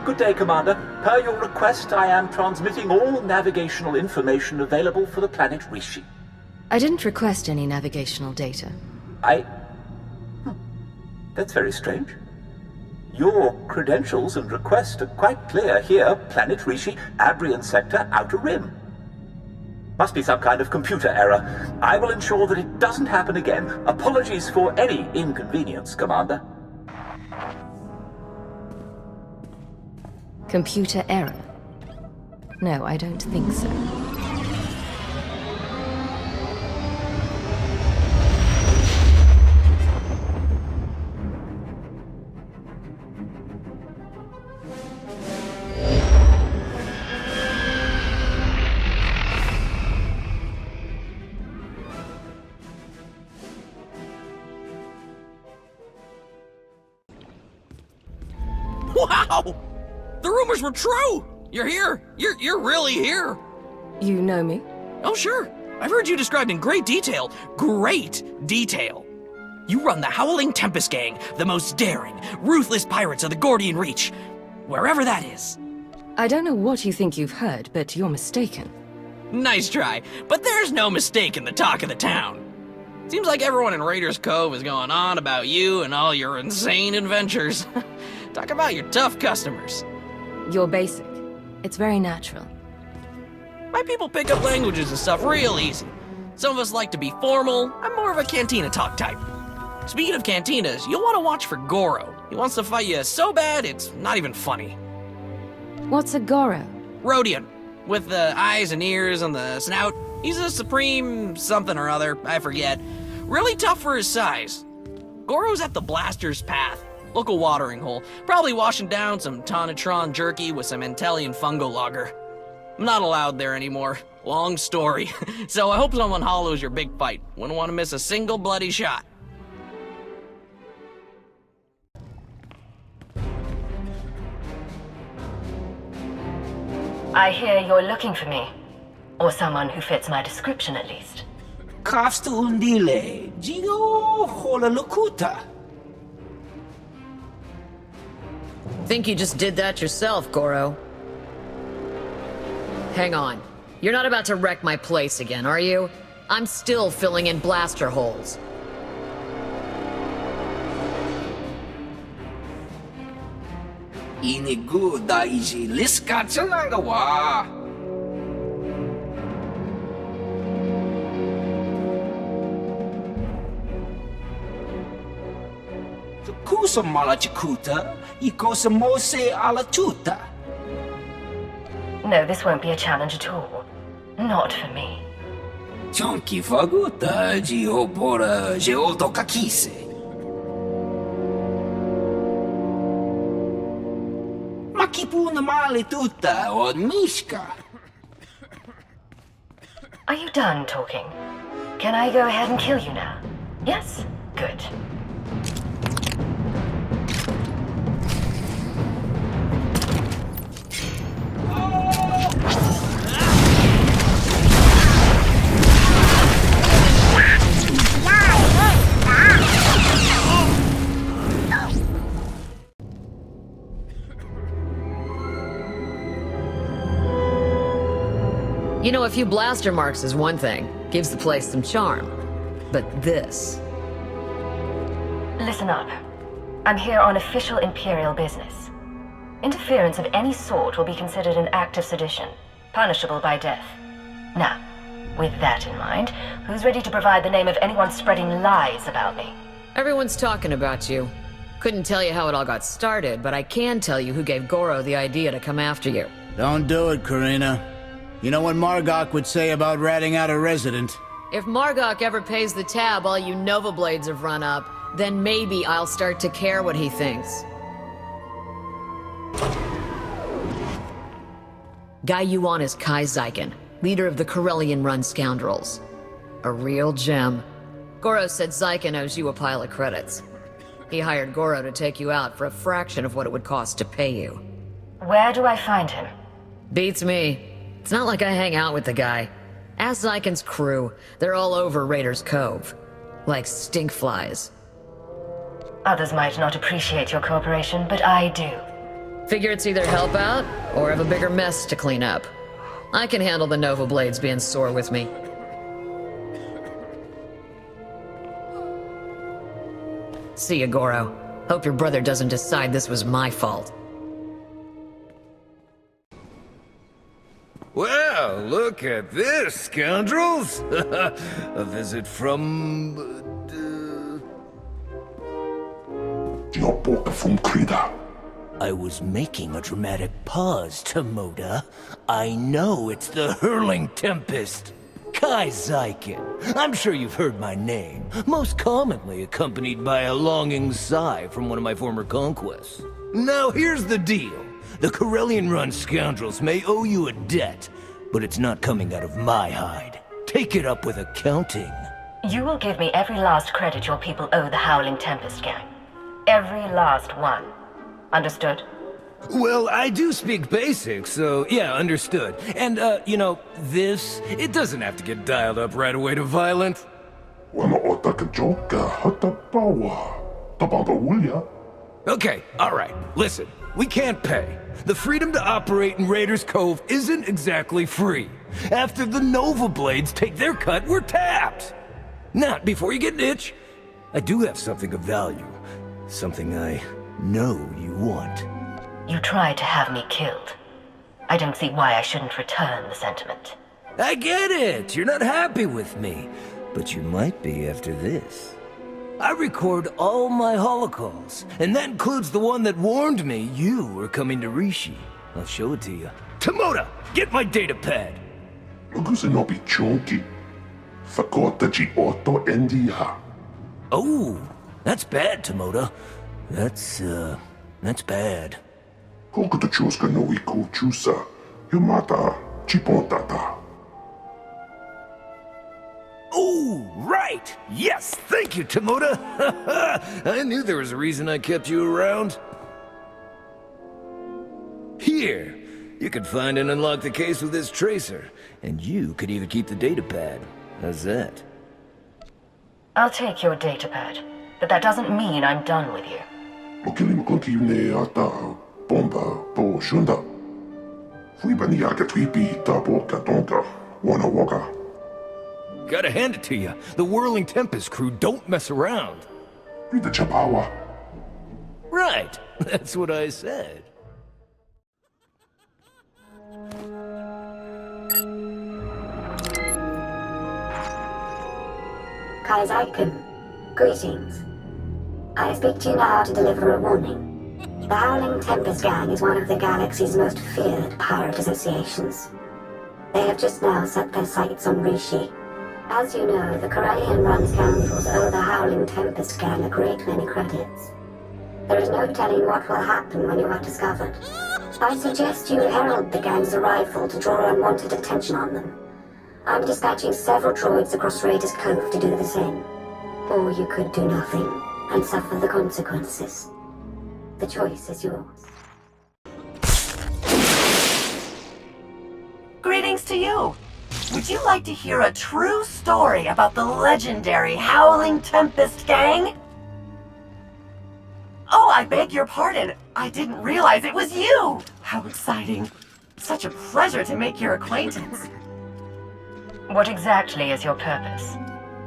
Good day, Commander. Per your request, I am transmitting all navigational information available for the planet Rishi. I didn't request any navigational data. That's very strange. Your credentials and request are quite clear here. Planet Rishi, Abrian Sector, Outer Rim. Must be some kind of computer error. I will ensure that it doesn't happen again. Apologies for any inconvenience, Commander. Computer error? No, I don't think so. Wow! The rumors were true! You're here! You're really here! You know me? Oh, sure. I've heard you described in great detail. Great detail. You run the Howling Tempest Gang, the most daring, ruthless pirates of the Gordian Reach. Wherever that is. I don't know what you think you've heard, but you're mistaken. Nice try, but there's no mistake in the talk of the town. Seems like everyone in Raiders Cove is going on about you and all your insane adventures. Talk about your tough customers. You're basic. It's very natural. My people pick up languages and stuff real easy. Some of us like to be formal. I'm more of a cantina talk type. Speaking of cantinas, you'll want to watch for Goro. He wants to fight you so bad, it's not even funny. What's a Goro? Rhodian, with the eyes and ears and the snout. He's a supreme something or other, I forget. Really tough for his size. Goro's at the Blaster's Path, local watering hole, probably washing down some Tonatron jerky with some Antelian fungo lager. I'm not allowed there anymore. Long story. So I hope someone hollows your big fight. Wouldn't want to miss a single bloody shot. I hear you're looking for me. Or someone who fits my description, at least. Kafsta undile, Gio hola locuta. Think you just did that yourself, Goro. Hang on. You're not about to wreck my place again, are you? I'm still filling in blaster holes. Inigu daiji liska wa. Kusa malachikuta, ikosa mose ala tuta. No, this won't be a challenge at all. Not for me. Chonki faguta, Gio bora, geoto kakise. Makipuna male tuta, od mishka. Are you done talking? Can I go ahead and kill you now? Yes? Good. You know, a few blaster marks is one thing. Gives the place some charm. But this... Listen up. I'm here on official Imperial business. Interference of any sort will be considered an act of sedition, punishable by death. Now, with that in mind, who's ready to provide the name of anyone spreading lies about me? Everyone's talking about you. Couldn't tell you how it all got started, but I can tell you who gave Goro the idea to come after you. Don't do it, Karina. You know what Margok would say about ratting out a resident. If Margok ever pays the tab all you Nova Blades have run up, then maybe I'll start to care what he thinks. Guy you want is Kai Zykan, leader of the Corellian-run scoundrels. A real gem. Goro said Zykan owes you a pile of credits. He hired Goro to take you out for a fraction of what it would cost to pay you. Where do I find him? Beats me. It's not like I hang out with the guy. Ask Zykan's crew. They're all over Raiders Cove. Like stinkflies. Others might not appreciate your cooperation, but I do. Figure it's either help out, or have a bigger mess to clean up. I can handle the Nova Blades being sore with me. See ya, Goro. Hope your brother doesn't decide this was my fault. Well, look at this, scoundrels! A visit from... I was making a dramatic pause, Tomoda. I know it's the Hurling Tempest. Kai Zykin. I'm sure you've heard my name, most commonly accompanied by a longing sigh from one of my former conquests. Now here's the deal. The Corellian Run scoundrels may owe you a debt, but it's not coming out of my hide. Take it up with accounting. You will give me every last credit your people owe the Howling Tempest gang. Every last one. Understood? Well, I do speak basic, so yeah, understood. And, you know, this, it doesn't have to get dialed up right away to violent. Okay, alright, listen, we can't pay. The freedom to operate in Raiders Cove isn't exactly free. After the Nova Blades take their cut, we're tapped. Now, before you get an itch, I do have something of value. Something I know you want. You tried to have me killed. I don't see why I shouldn't return the sentiment. I get it! You're not happy with me. But you might be after this. I record all my holocalls, and that includes the one that warned me you were coming to Rishi. I'll show it to you. Tomoda, get my data pad! Oh, that's bad, Tomoda. That's bad. Oh, right! Yes, thank you, Tomoda! I knew there was a reason I kept you around. Here, you could find and unlock the case with this tracer, and you could even keep the datapad. How's that? I'll take your datapad, but that doesn't mean I'm done with you. Gotta hand it to you. The Whirling Tempest crew don't mess around. Right, that's what I said. Kai Zykin, greetings. I speak to you now to deliver a warning. The Howling Tempest Gang is one of the galaxy's most feared pirate associations. They have just now set their sights on Rishi. As you know, the Corellian Run scoundrels owe the Howling Tempest Gang a great many credits. There is no telling what will happen when you are discovered. I suggest you herald the gang's arrival to draw unwanted attention on them. I'm dispatching several droids across Raiders Cove to do the same. Or you could do nothing and suffer the consequences. The choice is yours. Greetings to you! Would you like to hear a true story about the legendary Howling Tempest Gang? Oh, I beg your pardon. I didn't realize it was you! How exciting. Such a pleasure to make your acquaintance. What exactly is your purpose?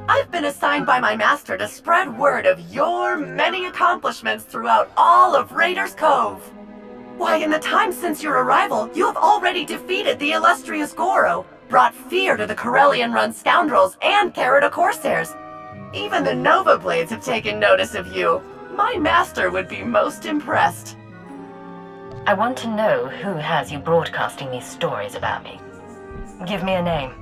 I've been assigned by my master to spread word of your many accomplishments throughout all of Raiders Cove. Why, in the time since your arrival, you have already defeated the illustrious Goro, brought fear to the Corellian Run scoundrels, and carried a Corsairs. Even the Nova Blades have taken notice of you. My master would be most impressed. I want to know who has you broadcasting these stories about me. Give me a name.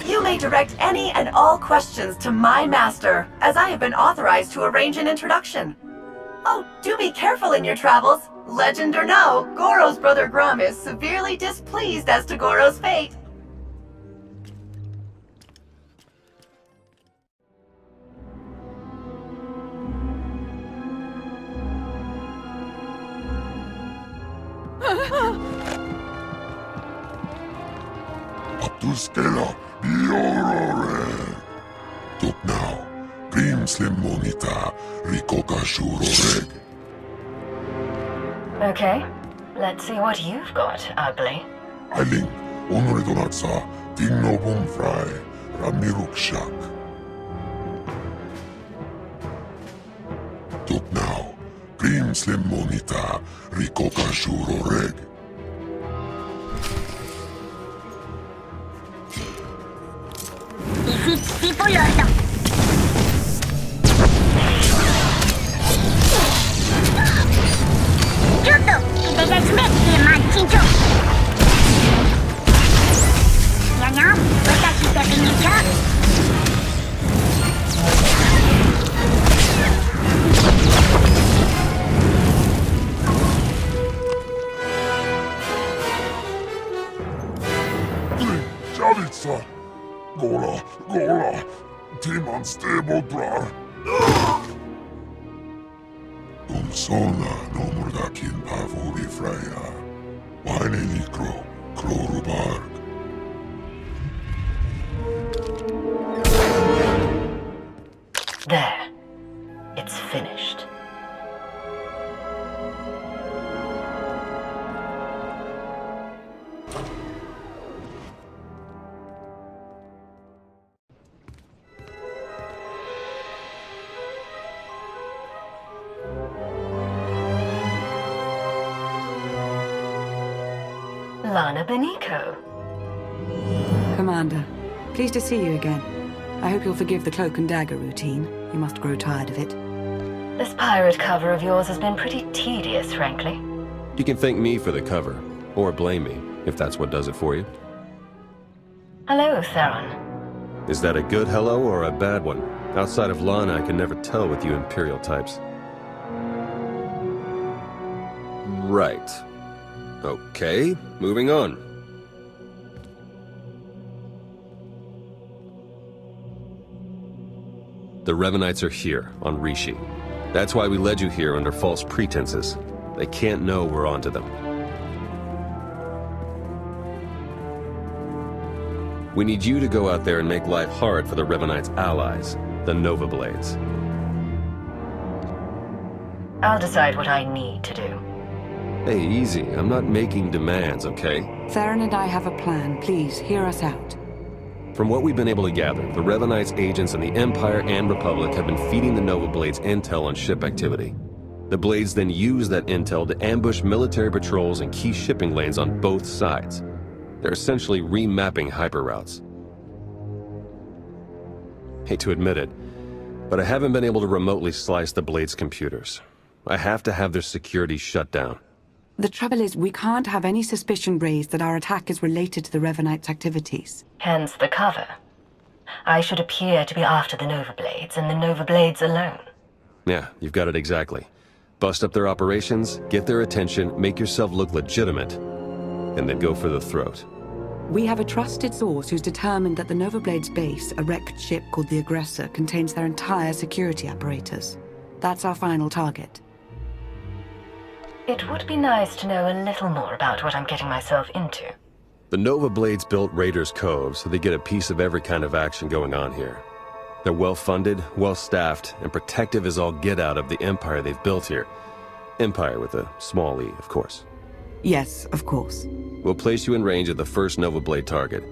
You may direct any and all questions to my master, as I have been authorized to arrange an introduction. Oh, do be careful in your travels. Legend or no, Goro's brother Grum is severely displeased as to Goro's fate. Tuskela, Biorore. Tuk now, Grim Slim Monita, Rikoka Shuroreg. Okay. Let's see what you've got, ugly. Ailing, 오늘의 도넛사, 딩노붐 프라이, 라미룩샥. Talk now. Cream Slim Monita, Ricotta Shuro Reg. Javitsa! Gola, Team Unstable Drar. Sola no murdakin pavuri freya. Wine likro, krorubarg. There. It's finished. Lana Beniko. Commander, pleased to see you again. I hope you'll forgive the cloak and dagger routine. You must grow tired of it. This pirate cover of yours has been pretty tedious, frankly. You can thank me for the cover, or blame me, if that's what does it for you. Hello, Theron. Is that a good hello or a bad one? Outside of Lana, I can never tell with you Imperial types. Right. Okay, moving on. The Revanites are here, on Rishi. That's why we led you here under false pretenses. They can't know we're onto them. We need you to go out there and make life hard for the Revanites' allies, the Nova Blades. I'll decide what I need to do. Hey, easy. I'm not making demands, okay? Theron and I have a plan. Please, hear us out. From what we've been able to gather, the Revanites' agents in the Empire and Republic have been feeding the Nova Blades intel on ship activity. The Blades then use that intel to ambush military patrols and key shipping lanes on both sides. They're essentially remapping hyperroutes. Hate to admit it, but I haven't been able to remotely slice the Blades' computers. I have to have their security shut down. The trouble is, we can't have any suspicion raised that our attack is related to the Revanites' activities. Hence the cover. I should appear to be after the Nova Blades, and the Nova Blades alone. Yeah, you've got it exactly. Bust up their operations, get their attention, make yourself look legitimate, and then go for the throat. We have a trusted source who's determined that the Nova Blades base, a wrecked ship called the Aggressor, contains their entire security apparatus. That's our final target. It would be nice to know a little more about what I'm getting myself into. The Nova Blades built Raiders Cove so they get a piece of every kind of action going on here. They're well-funded, well-staffed, and protective as all get out of the empire they've built here. Empire with a small e, of course. Yes, of course. We'll place you in range of the first Nova Blade target.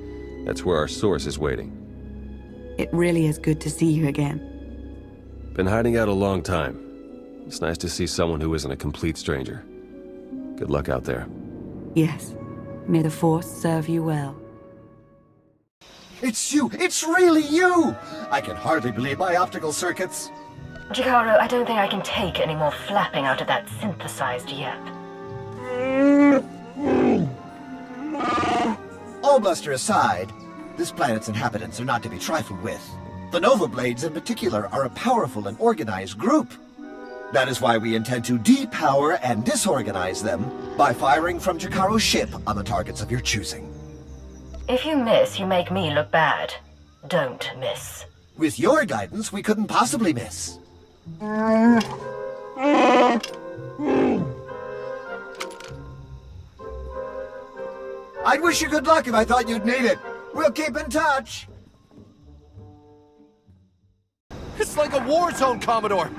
That's where our source is waiting. It really is good to see you again. Been hiding out a long time. It's nice to see someone who isn't a complete stranger. Good luck out there. Yes. May the Force serve you well. It's you! It's really you! I can hardly believe my optical circuits. Jikaro, I don't think I can take any more flapping out of that synthesized yap. All bluster aside, this planet's inhabitants are not to be trifled with. The Nova Blades in particular are a powerful and organized group. That is why we intend to depower and disorganize them by firing from Jikaro's ship on the targets of your choosing. If you miss, you make me look bad. Don't miss. With your guidance, we couldn't possibly miss. I'd wish you good luck if I thought you'd need it. We'll keep in touch. It's like a war zone, Commodore.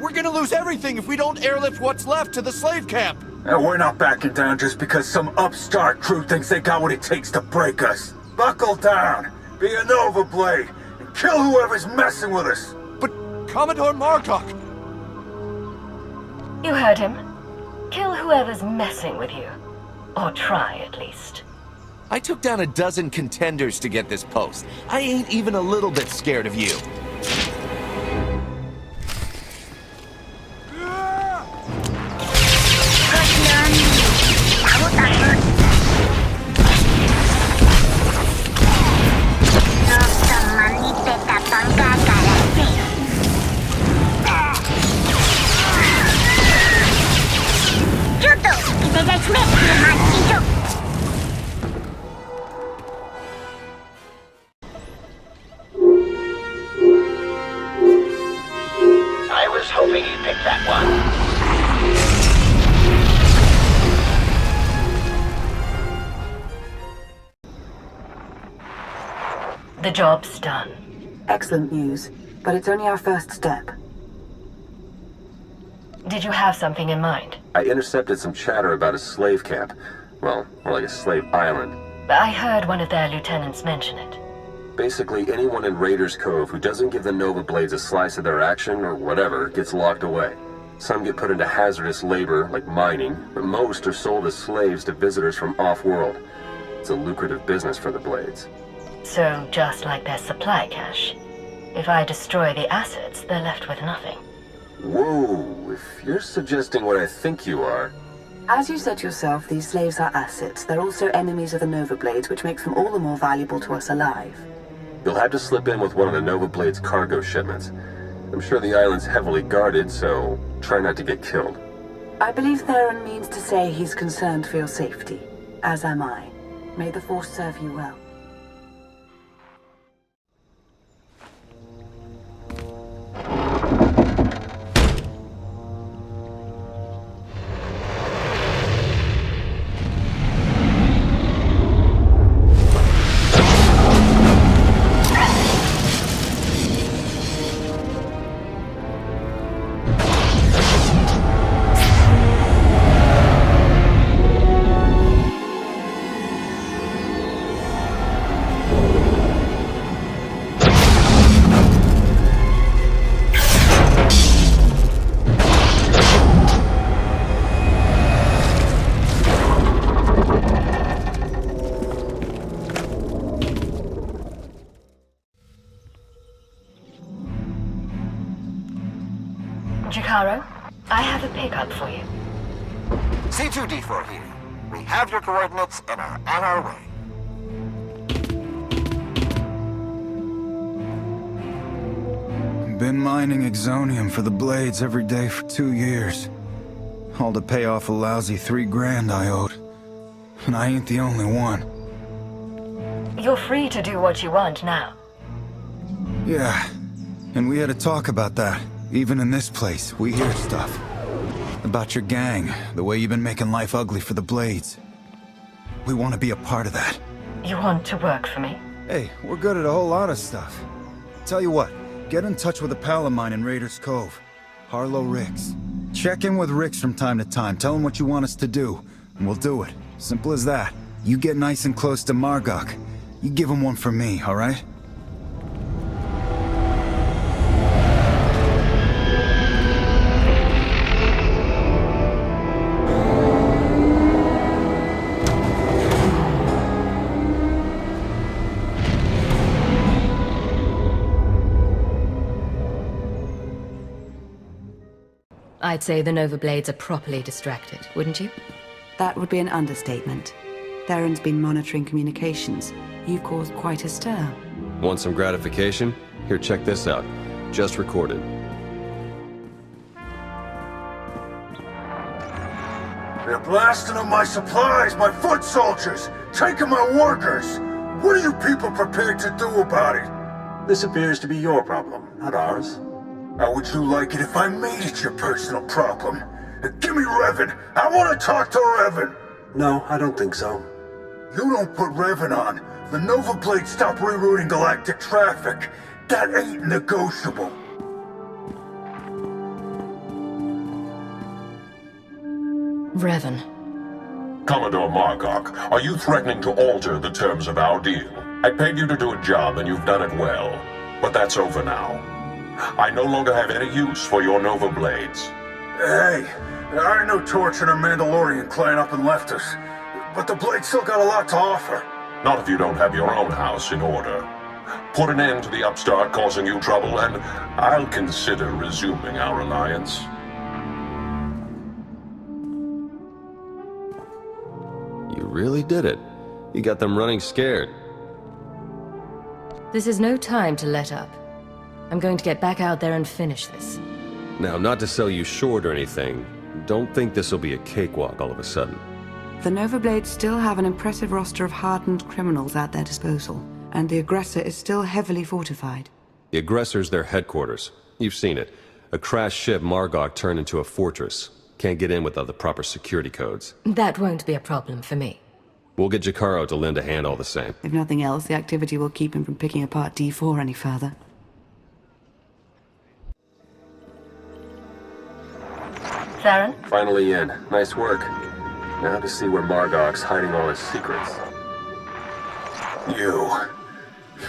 We're gonna lose everything if we don't airlift what's left to the slave camp. And we're not backing down just because some upstart crew thinks they got what it takes to break us. Buckle down, be a Nova Blade, and kill whoever's messing with us. But Commodore Margok! You heard him. Kill whoever's messing with you. Or try, at least. I took down a dozen contenders to get this post. I ain't even a little bit scared of you. I was hoping you'd pick that one. The job's done. Excellent news, but it's only our first step. Did you have something in mind? I intercepted some chatter about a slave camp. Well, more like a slave island. I heard one of their lieutenants mention it. Basically, anyone in Raiders Cove who doesn't give the Nova Blades a slice of their action or whatever gets locked away. Some get put into hazardous labor, like mining, but most are sold as slaves to visitors from off-world. It's a lucrative business for the Blades. So, just like their supply cache. If I destroy the assets, they're left with nothing. Whoa, if you're suggesting what I think you are... As you said yourself, these slaves are assets. They're also enemies of the Nova Blades, which makes them all the more valuable to us alive. You'll have to slip in with one of the Nova Blade's cargo shipments. I'm sure the island's heavily guarded, so try not to get killed. I believe Theron means to say he's concerned for your safety, as am I. May the Force serve you well. Jakaro, I have a pickup for you. C2D4 here. We have your coordinates and are on our way. Been mining exonium for the Blades every day for 2 years. All to pay off a lousy $3,000 I owed. And I ain't the only one. You're free to do what you want now. Yeah, and we had a talk about that. Even in this place, we hear stuff. About your gang, the way you've been making life ugly for the Blades. We want to be a part of that. You want to work for me? Hey, we're good at a whole lot of stuff. Tell you what, get in touch with a pal of mine in Raiders Cove. Harlow Ricks. Check in with Ricks from time to time, tell him what you want us to do, and we'll do it. Simple as that. You get nice and close to Margok. You give him one for me, alright? I'd say the Nova Blades are properly distracted, wouldn't you? That would be an understatement. Theron's been monitoring communications. You've caused quite a stir. Want some gratification? Here, check this out. Just recorded. They're blasting up my supplies, my foot soldiers, taking my workers. What are you people prepared to do about it? This appears to be your problem, not ours. How would you like it if I made it your personal problem? Give me Revan! I want to talk to Revan! No, I don't think so. You don't put Revan on, the Nova Blade stop rerouting galactic traffic. That ain't negotiable. Revan. Commodore Margok, are you threatening to alter the terms of our deal? I paid you to do a job and you've done it well. But that's over now. I no longer have any use for your Nova Blades. Hey, I know Torch and her Mandalorian clan up and left us. But the Blade still got a lot to offer. Not if you don't have your own house in order. Put an end to the upstart causing you trouble, and I'll consider resuming our alliance. You really did it. You got them running scared. This is no time to let up. I'm going to get back out there and finish this. Now, not to sell you short or anything, don't think this'll be a cakewalk all of a sudden. The Nova Blades still have an impressive roster of hardened criminals at their disposal, and the aggressor is still heavily fortified. The aggressor's their headquarters. You've seen it. A crashed ship Margok turned into a fortress. Can't get in without the proper security codes. That won't be a problem for me. We'll get Jakaro to lend a hand all the same. If nothing else, the activity will keep him from picking apart D4 any further. Theron? Finally in. Nice work. Now to see where Margok's hiding all his secrets.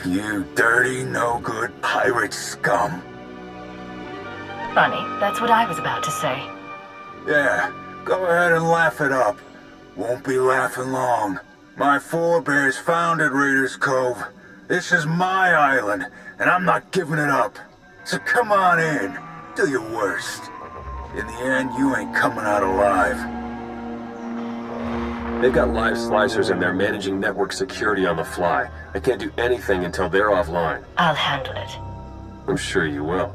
You dirty, no-good pirate scum. Funny, that's what I was about to say. Yeah, go ahead and laugh it up. Won't be laughing long. My forebears founded Raiders Cove. This is my island, and I'm not giving it up. So come on in, do your worst. In the end, you ain't coming out alive. They've got live slicers and they're managing network security on the fly. I can't do anything until they're offline. I'll handle it. I'm sure you will.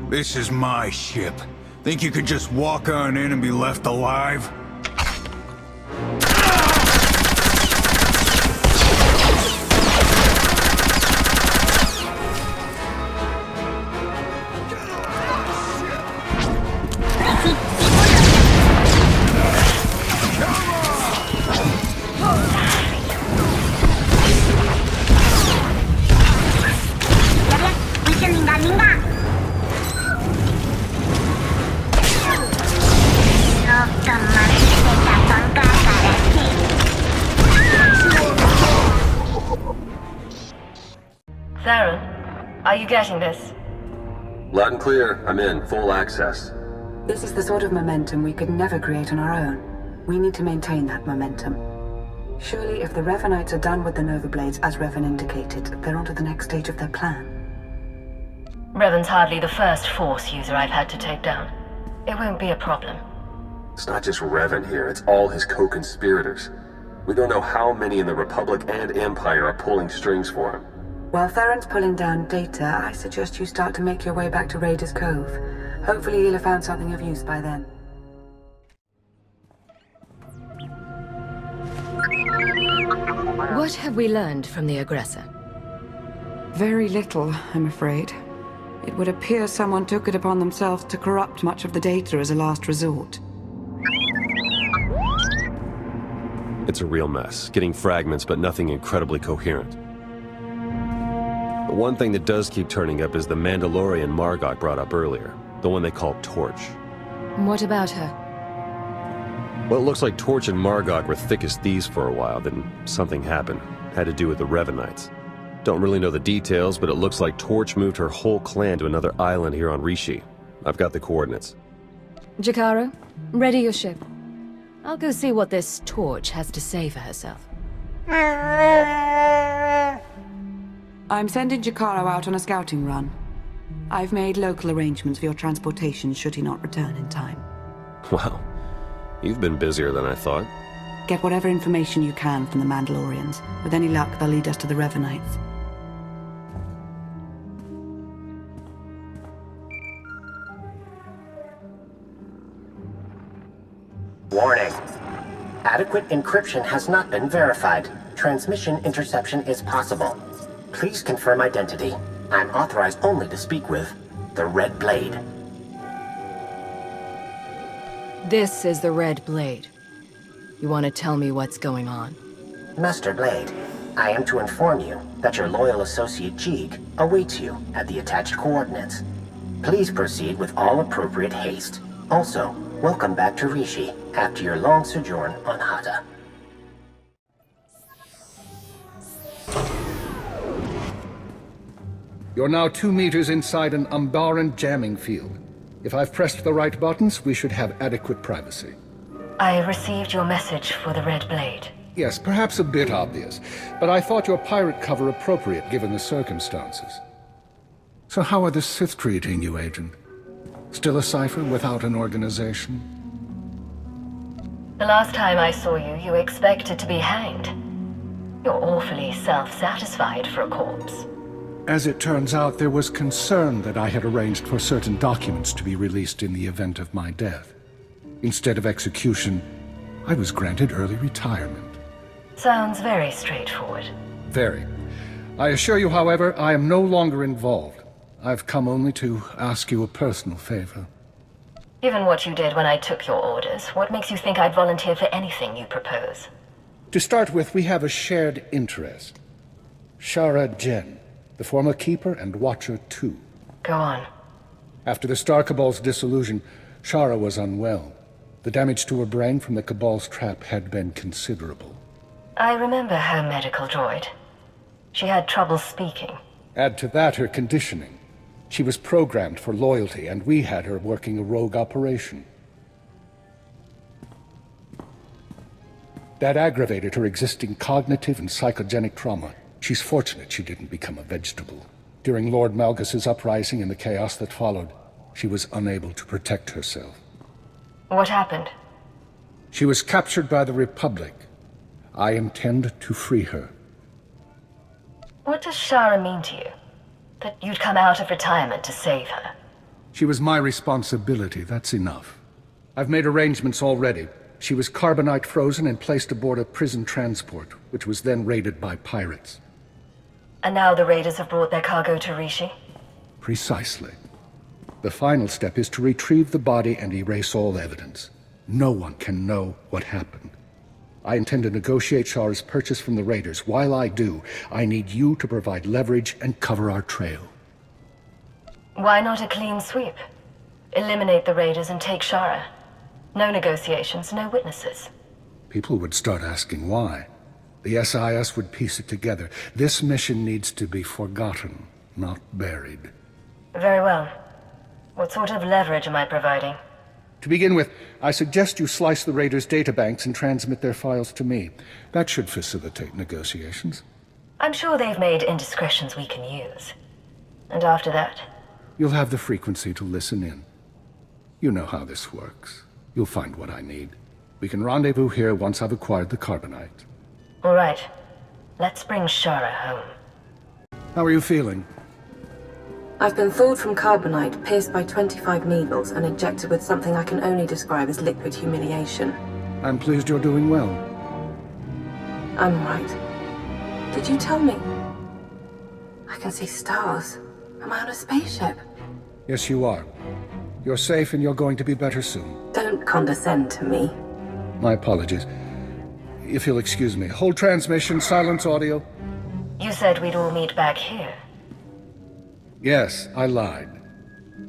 This is my ship. Think you could just walk on in and be left alive? Theron, are you getting this? Loud and clear. I'm in. Full access. This is the sort of momentum we could never create on our own. We need to maintain that momentum. Surely if the Revanites are done with the Nova Blades, as Revan indicated, they're on to the next stage of their plan. Revan's hardly the first Force user I've had to take down. It won't be a problem. It's not just Revan here, it's all his co-conspirators. We don't know how many in the Republic and Empire are pulling strings for him. While Theron's pulling down data, I suggest you start to make your way back to Raiders Cove. Hopefully he'll have found something of use by then. What have we learned from the aggressor? Very little, I'm afraid. It would appear someone took it upon themselves to corrupt much of the data as a last resort. It's a real mess, getting fragments but nothing incredibly coherent. The one thing that does keep turning up is the Mandalorian Margok brought up earlier, the one they call Torch. What about her? Well, it looks like Torch and Margok were thick as thieves for a while, then something happened. Had to do with the Revanites. Don't really know the details, but it looks like Torch moved her whole clan to another island here on Rishi. I've got the coordinates. Jakaro, ready your ship. I'll go see what this Torch has to say for herself. I'm sending Jakaro out on a scouting run. I've made local arrangements for your transportation should he not return in time. Wow. You've been busier than I thought. Get whatever information you can from the Mandalorians. With any luck, they'll lead us to the Revanites. Warning. Adequate encryption has not been verified. Transmission interception is possible. Please confirm identity. I'm authorized only to speak with the Red Blade. This is the Red Blade. You want to tell me what's going on? Master Blade, I am to inform you that your loyal associate Jeeg awaits you at the attached coordinates. Please proceed with all appropriate haste. Also, welcome back to Rishi after your long sojourn on Hata. You're now 2 meters inside an Umbaran jamming field. If I've pressed the right buttons, we should have adequate privacy. I received your message for the Red Blade. Yes, perhaps a bit obvious, but I thought your pirate cover appropriate given the circumstances. So how are the Sith treating you, Agent? Still a cipher without an organization? The last time I saw you, you expected to be hanged. You're awfully self-satisfied for a corpse. As it turns out, there was concern that I had arranged for certain documents to be released in the event of my death. Instead of execution, I was granted early retirement. Sounds very straightforward. Very. I assure you, however, I am no longer involved. I've come only to ask you a personal favor. Given what you did when I took your orders, what makes you think I'd volunteer for anything you propose? To start with, we have a shared interest. Shara Jen, the former Keeper and Watcher too. Go on. After the Star Cabal's dissolution, Shara was unwell. The damage to her brain from the Cabal's trap had been considerable. I remember her medical droid. She had trouble speaking. Add to that her conditioning. She was programmed for loyalty, and we had her working a rogue operation. That aggravated her existing cognitive and psychogenic trauma. She's fortunate she didn't become a vegetable. During Lord Malgus's uprising and the chaos that followed, she was unable to protect herself. What happened? She was captured by the Republic. I intend to free her. What does Shara mean to you? That you'd come out of retirement to save her? She was my responsibility, that's enough. I've made arrangements already. She was carbonite frozen and placed aboard a prison transport, which was then raided by pirates. And now the raiders have brought their cargo to Rishi? Precisely. The final step is to retrieve the body and erase all evidence. No one can know what happened. I intend to negotiate Shara's purchase from the raiders. While I do, I need you to provide leverage and cover our trail. Why not a clean sweep? Eliminate the raiders and take Shara. No negotiations, no witnesses. People would start asking why. The SIS would piece it together. This mission needs to be forgotten, not buried. Very well. What sort of leverage am I providing? To begin with, I suggest you slice the raiders' databanks and transmit their files to me. That should facilitate negotiations. I'm sure they've made indiscretions we can use. And after that? You'll have the frequency to listen in. You know how this works. You'll find what I need. We can rendezvous here once I've acquired the carbonite. All right. Let's bring Shara home. How are you feeling? I've been thawed from carbonite, pierced by 25 needles, and injected with something I can only describe as liquid humiliation. I'm pleased you're doing well. I'm all right. Did you tell me? I can see stars. Am I on a spaceship? Yes, you are. You're safe and you're going to be better soon. Don't condescend to me. My apologies. If you'll excuse me. Hold transmission, silence audio. You said we'd all meet back here. Yes, I lied.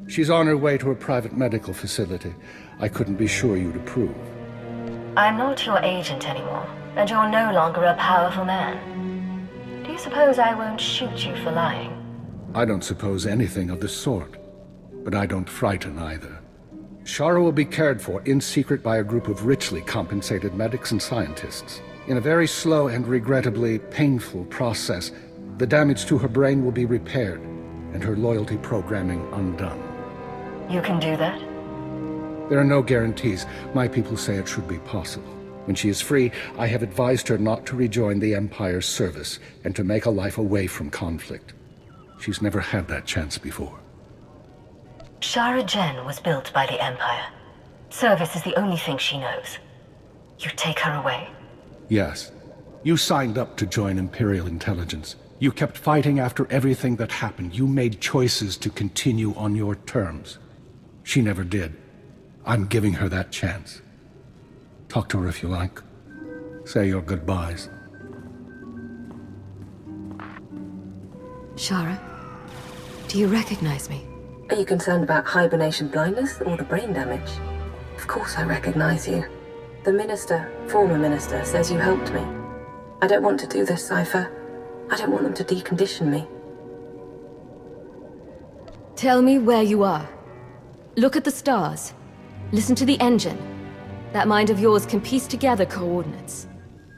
She's on her way to a private medical facility. I couldn't be sure you'd approve. I'm not your agent anymore, and you're no longer a powerful man. Do you suppose I won't shoot you for lying? I don't suppose anything of the sort. But I don't frighten either. Shara will be cared for in secret by a group of richly compensated medics and scientists. In a very slow and regrettably painful process, the damage to her brain will be repaired, and her loyalty programming undone. You can do that? There are no guarantees. My people say it should be possible. When she is free, I have advised her not to rejoin the Empire's service, and to make a life away from conflict. She's never had that chance before. Shara Jen was built by the Empire. Service is the only thing she knows. You take her away? Yes. You signed up to join Imperial intelligence. You kept fighting after everything that happened. You made choices to continue on your terms. She never did. I'm giving her that chance. Talk to her if you like. Say your goodbyes. Shara, do you recognize me? Are you concerned about hibernation blindness or the brain damage? Of course I recognize you. The minister, former minister, says you helped me. I don't want to do this, Cypher. I don't want them to decondition me. Tell me where you are. Look at the stars. Listen to the engine. That mind of yours can piece together coordinates.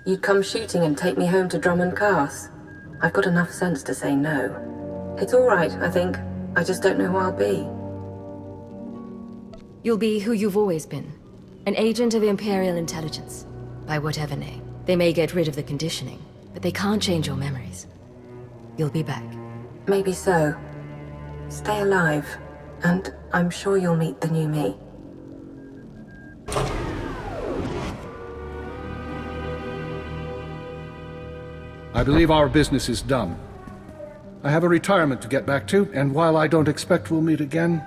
You'd come shooting and take me home to Drummond Cars. I've got enough sense to say no. It's all right, I think. I just don't know who I'll be. You'll be who you've always been. An agent of Imperial intelligence. By whatever name. They may get rid of the conditioning, but they can't change your memories. You'll be back. Maybe so. Stay alive, and I'm sure you'll meet the new me. I believe our business is done. I have a retirement to get back to, and while I don't expect we'll meet again,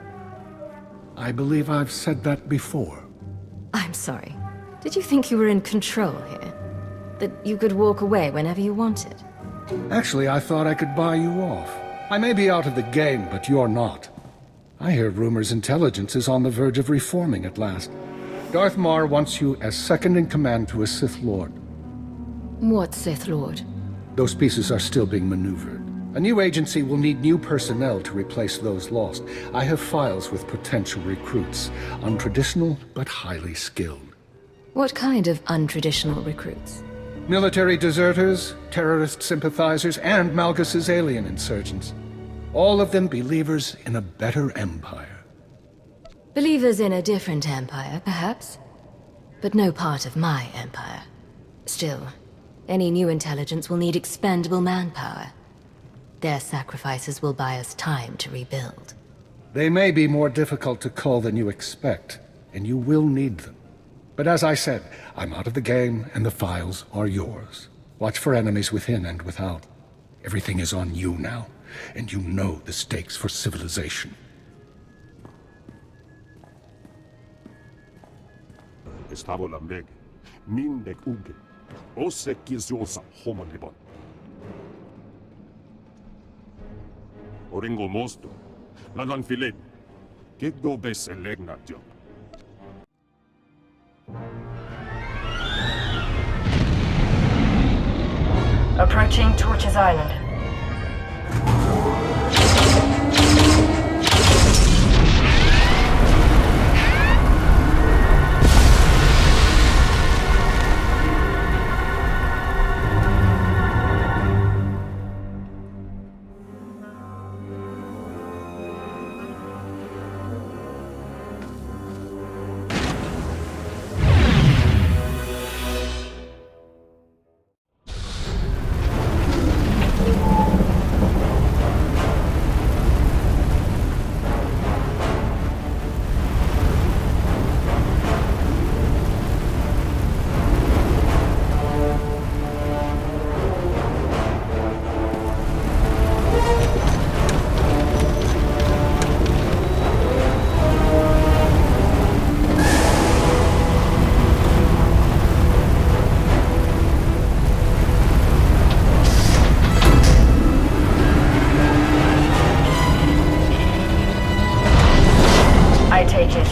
I believe I've said that before. I'm sorry. Did you think you were in control here? That you could walk away whenever you wanted? Actually, I thought I could buy you off. I may be out of the game, but you're not. I hear rumors intelligence is on the verge of reforming at last. Darth Mar wants you as second-in-command to a Sith Lord. What Sith Lord? Those pieces are still being maneuvered. A new agency will need new personnel to replace those lost. I have files with potential recruits. Untraditional, but highly skilled. What kind of untraditional recruits? Military deserters, terrorist sympathizers, and Malgus's alien insurgents. All of them believers in a better empire. Believers in a different empire, perhaps? But no part of my empire. Still, any new intelligence will need expendable manpower. Their sacrifices will buy us time to rebuild. They may be more difficult to cull than you expect, and you will need them. But as I said, I'm out of the game, and the files are yours. Watch for enemies within and without. Everything is on you now, and you know the stakes for civilization. Oringo mosto, lanan filet, get do bes elegna job. Approaching Torches Island.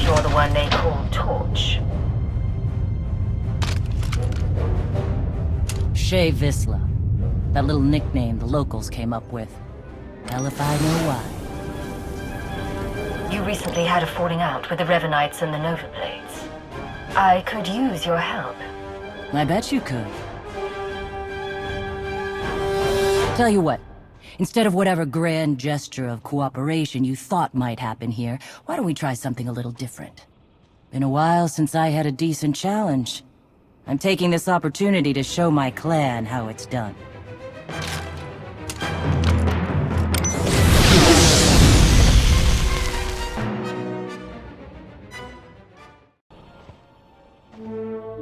You're the one they call Torch. Shay Visla. That little nickname the locals came up with. Hell if I know why. You recently had a falling out with the Revanites and the Nova Blades. I could use your help. I bet you could. Tell you what. Instead of whatever grand gesture of cooperation you thought might happen here, why don't we try something a little different? Been a while since I had a decent challenge. I'm taking this opportunity to show my clan how it's done.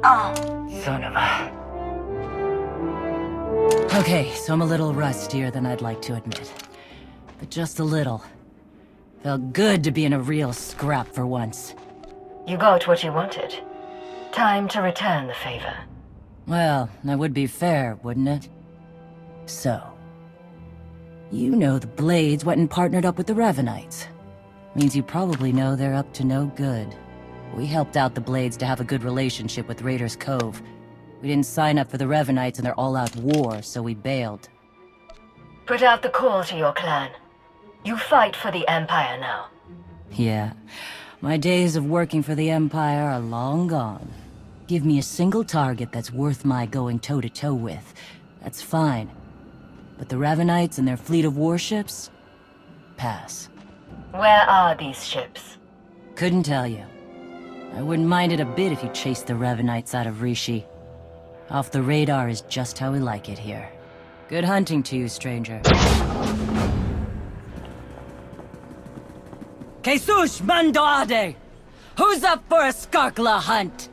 Oh, son of a... Okay, so I'm a little rustier than I'd like to admit. But just a little. Felt good to be in a real scrap for once. You got what you wanted. Time to return the favor. Well, that would be fair, wouldn't it? So, You know the Blades went and partnered up with the Revanites. Means you probably know they're up to no good. We helped out the Blades to have a good relationship with Raiders Cove. We didn't sign up for the Revanites and their all-out war, so we bailed. Put out the call to your clan. You fight for the Empire now. Yeah, my days of working for the Empire are long gone. Give me a single target that's worth my going toe-to-toe with. That's fine. But the Revanites and their fleet of warships? Pass. Where are these ships? Couldn't tell you. I wouldn't mind it a bit if you chased the Revanites out of Rishi. Off the radar is just how we like it here. Good hunting to you, stranger. Jesus Mandoade! Who's up for a Skarkla hunt?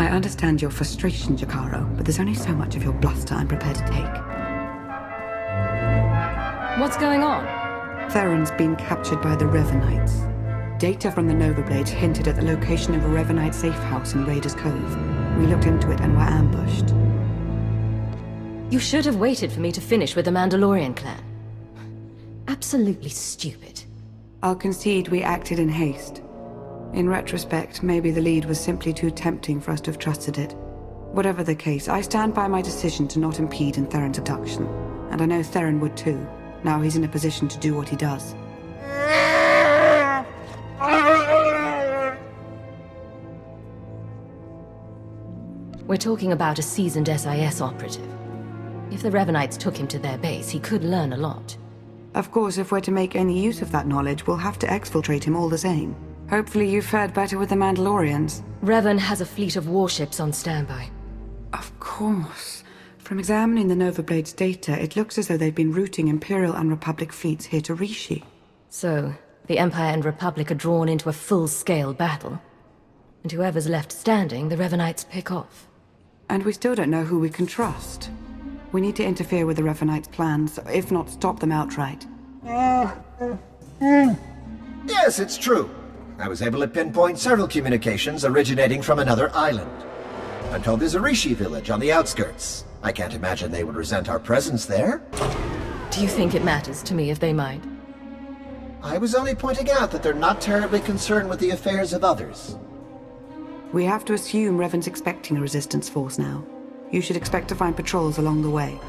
I understand your frustration, Jakaro, but there's only so much of your bluster I'm prepared to take. What's going on? Theron's been captured by the Revanites. Data from the Nova Blades hinted at the location of a Revanite safe house in Raiders Cove. We looked into it and were ambushed. You should have waited for me to finish with the Mandalorian clan. Absolutely stupid. I'll concede we acted in haste. In retrospect, maybe the lead was simply too tempting for us to have trusted it. Whatever the case, I stand by my decision to not impede in Theron's abduction. And I know Theron would too. Now he's in a position to do what he does. We're talking about a seasoned SIS operative. If the Revanites took him to their base, he could learn a lot. Of course, if we're to make any use of that knowledge, we'll have to exfiltrate him all the same. Hopefully you fared better with the Mandalorians. Revan has a fleet of warships on standby. Of course. From examining the Nova Blades data, it looks as though they've been routing Imperial and Republic fleets here to Rishi. So, the Empire and Republic are drawn into a full-scale battle. And whoever's left standing, the Revanites pick off. And we still don't know who we can trust. We need to interfere with the Revanites' plans, if not stop them outright. Yes, it's true. I was able to pinpoint several communications originating from another island. I'm told there's a Rishi village on the outskirts. I can't imagine they would resent our presence there. Do you think it matters to me if they mind? I was only pointing out that they're not terribly concerned with the affairs of others. We have to assume Revan's expecting a resistance force now. You should expect to find patrols along the way.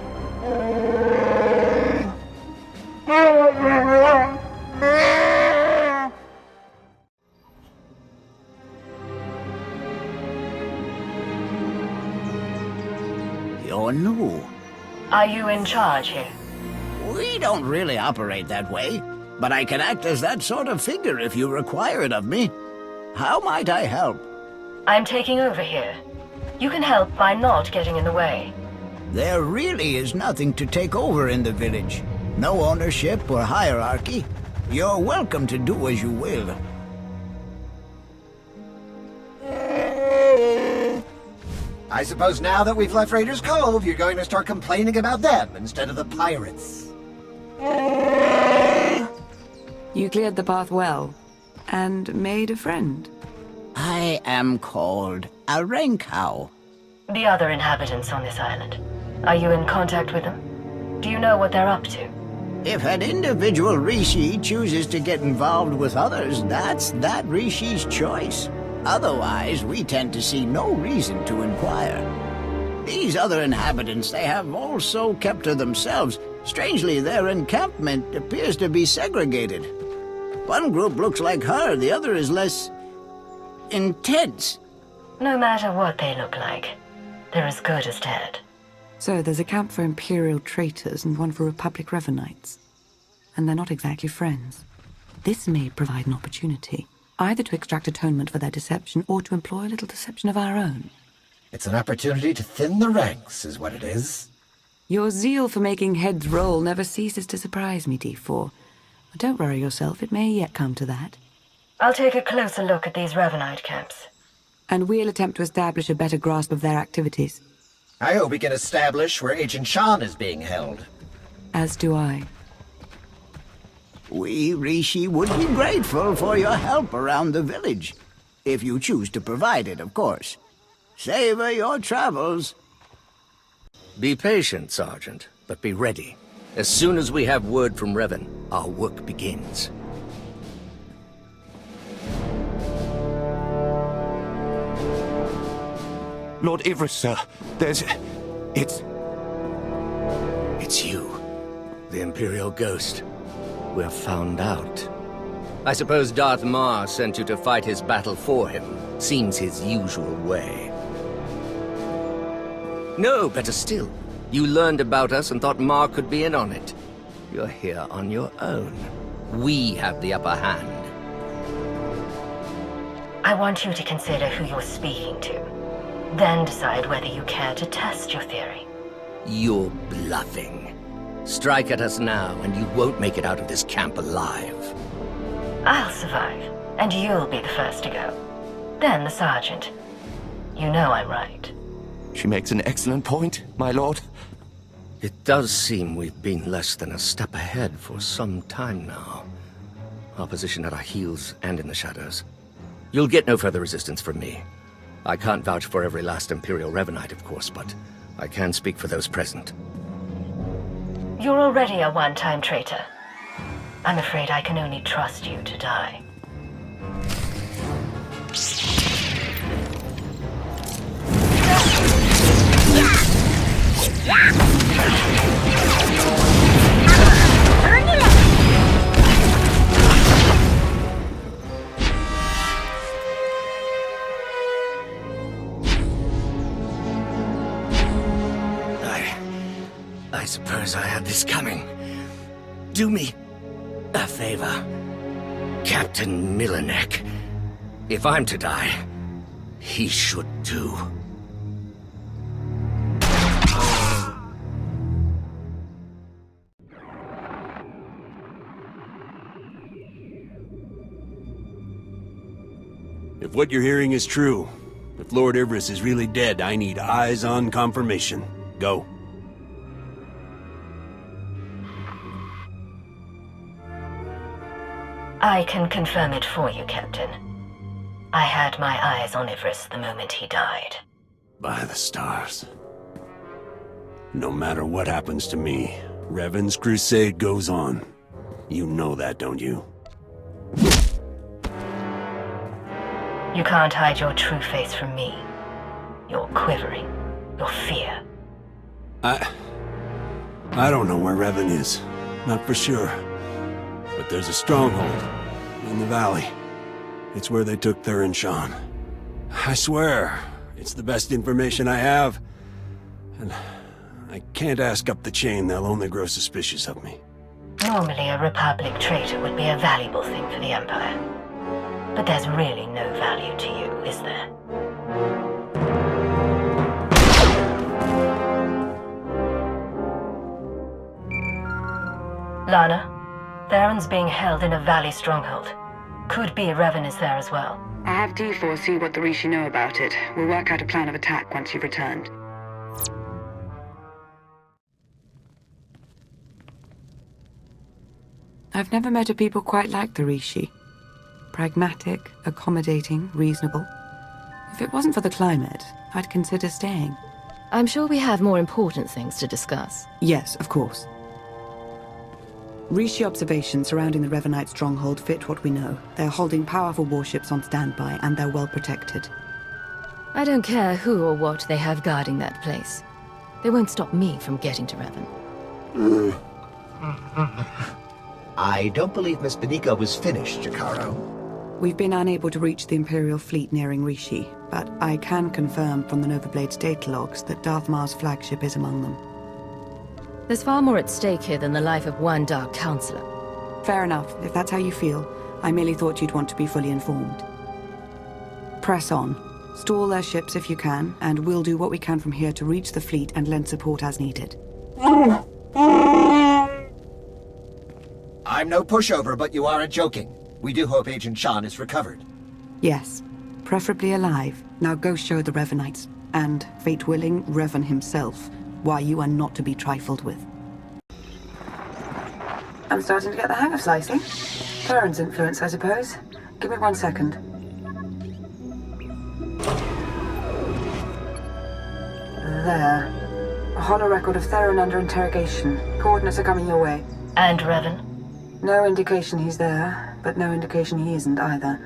You're new. Are you in charge here? We don't really operate that way, but I can act as that sort of figure if you require it of me. How might I help? I'm taking over here. You can help by not getting in the way. There really is nothing to take over in the village. No ownership or hierarchy. You're welcome to do as you will. I suppose now that we've left Raiders Cove, you're going to start complaining about them instead of the pirates. You cleared the path well, and made a friend. I am called a Renkow. The other inhabitants on this island. Are you in contact with them? Do you know what they're up to? If an individual Rishi chooses to get involved with others, that's that Rishi's choice. Otherwise, we tend to see no reason to inquire. These other inhabitants, they have also kept to themselves. Strangely, their encampment appears to be segregated. One group looks like her, the other is less intense. No matter what they look like, they're as good as dead. So there's a camp for Imperial traitors and one for Republic Revanites. And they're not exactly friends. This may provide an opportunity, either to extract atonement for their deception or to employ a little deception of our own. It's an opportunity to thin the ranks, is what it is. Your zeal for making heads roll never ceases to surprise me, D4. But don't worry yourself, it may yet come to that. I'll take a closer look at these Revanite camps. And we'll attempt to establish a better grasp of their activities. I hope we can establish where Agent Shan is being held. As do I. We, Rishi, would be grateful for your help around the village. If you choose to provide it, of course. Savor your travels. Be patient, Sergeant, but be ready. As soon as we have word from Revan, our work begins. Lord Ivris, sir. It's you. The Imperial Ghost. We're found out. I suppose Darth Mar sent you to fight his battle for him. Seems his usual way. No, better still. You learned about us and thought Mar could be in on it. You're here on your own. We have the upper hand. I want you to consider who you're speaking to. Then decide whether you care to test your theory. You're bluffing. Strike at us now, and you won't make it out of this camp alive. I'll survive, and you'll be the first to go. Then the Sergeant. You know I'm right. She makes an excellent point, my lord. It does seem we've been less than a step ahead for some time now. Our position at our heels and in the shadows. You'll get no further resistance from me. I can't vouch for every last Imperial Revanite, of course, but I can speak for those present. You're already a one-time traitor. I'm afraid I can only trust you to die. I suppose I had this coming. Do me a favor, Captain Milanek. If I'm to die, he should too. If what you're hearing is true, if Lord Ivris is really dead, I need eyes-on confirmation. Go. I can confirm it for you, Captain. I had my eyes on Ivris the moment he died. By the stars. No matter what happens to me, Revan's crusade goes on. You know that, don't you? You can't hide your true face from me. Your quivering, your fear. I don't know where Revan is. Not for sure. But there's a stronghold in the valley. It's where they took Theron Shan. I swear, it's the best information I have. And I can't ask up the chain, they'll only grow suspicious of me. Normally a Republic traitor would be a valuable thing for the Empire. But there's really no value to you, is there? Lana? Theron's being held in a valley stronghold. Could be Revan is there as well. I'll have D4 see what the Rishi know about it. We'll work out a plan of attack once you've returned. I've never met a people quite like the Rishi. Pragmatic, accommodating, reasonable. If it wasn't for the climate, I'd consider staying. I'm sure we have more important things to discuss. Yes, of course. Rishi observations surrounding the Revanite stronghold fit what we know. They're holding powerful warships on standby, and they're well protected. I don't care who or what they have guarding that place. They won't stop me from getting to Revan. I don't believe Miss Benika was finished, Jakaro. We've been unable to reach the Imperial fleet nearing Rishi, but I can confirm from the Novablade's data logs that Darth Mar's flagship is among them. There's far more at stake here than the life of one Dark Counselor. Fair enough, if that's how you feel. I merely thought you'd want to be fully informed. Press on. Stall their ships if you can, and we'll do what we can from here to reach the fleet and lend support as needed. I'm no pushover, but you aren't joking. We do hope Agent Shan is recovered. Yes. Preferably alive. Now go show the Revanites, and, fate willing, Revan himself, why you are not to be trifled with. I'm starting to get the hang of slicing. Theron's influence, I suppose. Give me 1 second. There. A hollow record of Theron under interrogation. Coordinates are coming your way. And Revan? No indication he's there, but no indication he isn't either.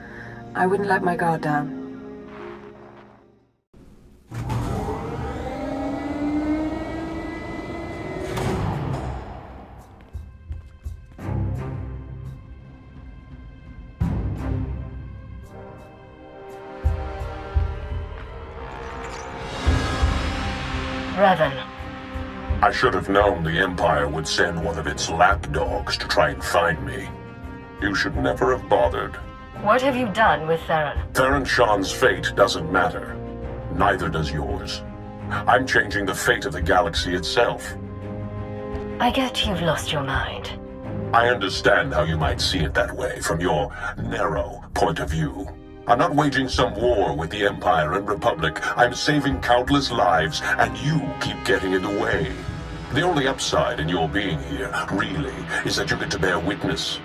I wouldn't let my guard down. Revan. I should have known the Empire would send one of its lapdogs to try and find me. You should never have bothered. What have you done with Theron? Theron Shan's fate doesn't matter. Neither does yours. I'm changing the fate of the galaxy itself. I get you've lost your mind. I understand how you might see it that way from your narrow point of view. I'm not waging some war with the Empire and Republic. I'm saving countless lives, and you keep getting in the way. The only upside in your being here, really, is that you get to bear witness.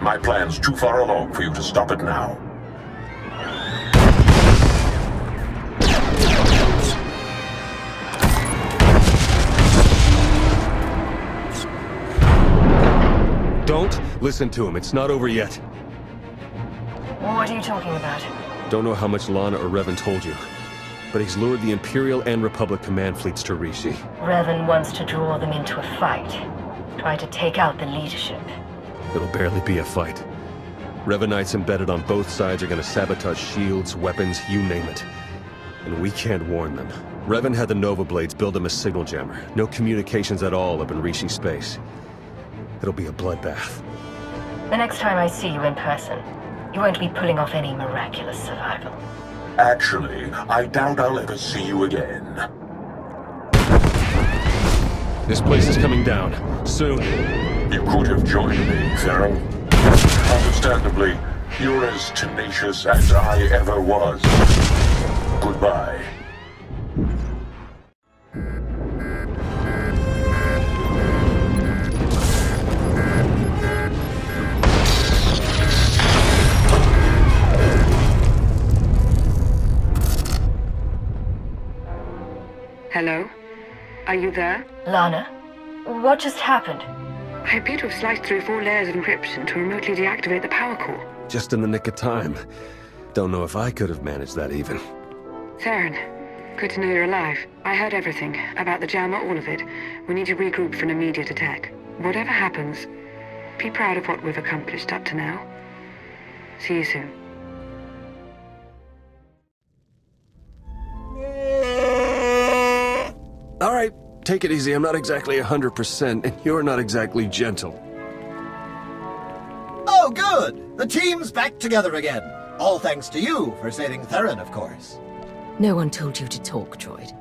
My plan's too far along for you to stop it now. Don't listen to him. It's not over yet. What are you talking about? Don't know how much Lana or Revan told you, but he's lured the Imperial and Republic command fleets to Rishi. Revan wants to draw them into a fight. Try to take out the leadership. It'll barely be a fight. Revanites embedded on both sides are gonna sabotage shields, weapons, you name it. And we can't warn them. Revan had the Nova Blades build him a signal jammer. No communications at all up in Rishi space. It'll be a bloodbath. The next time I see you in person, you won't be pulling off any miraculous survival. Actually, I doubt I'll ever see you again. This place is coming down. Soon. You could have joined me, Theron. Understandably, you're as tenacious as I ever was. Goodbye. Hello? Are you there? Lana, what just happened? I appear to have sliced through 4 layers of encryption to remotely deactivate the power core. Just in the nick of time. Don't know if I could have managed that even. Theron, good to know you're alive. I heard everything. About the jammer, all of it. We need to regroup for an immediate attack. Whatever happens, be proud of what we've accomplished up to now. See you soon. All right, take it easy. I'm not exactly 100%, and you're not exactly gentle. Oh, good! The team's back together again. All thanks to you for saving Theron, of course. No one told you to talk, droid.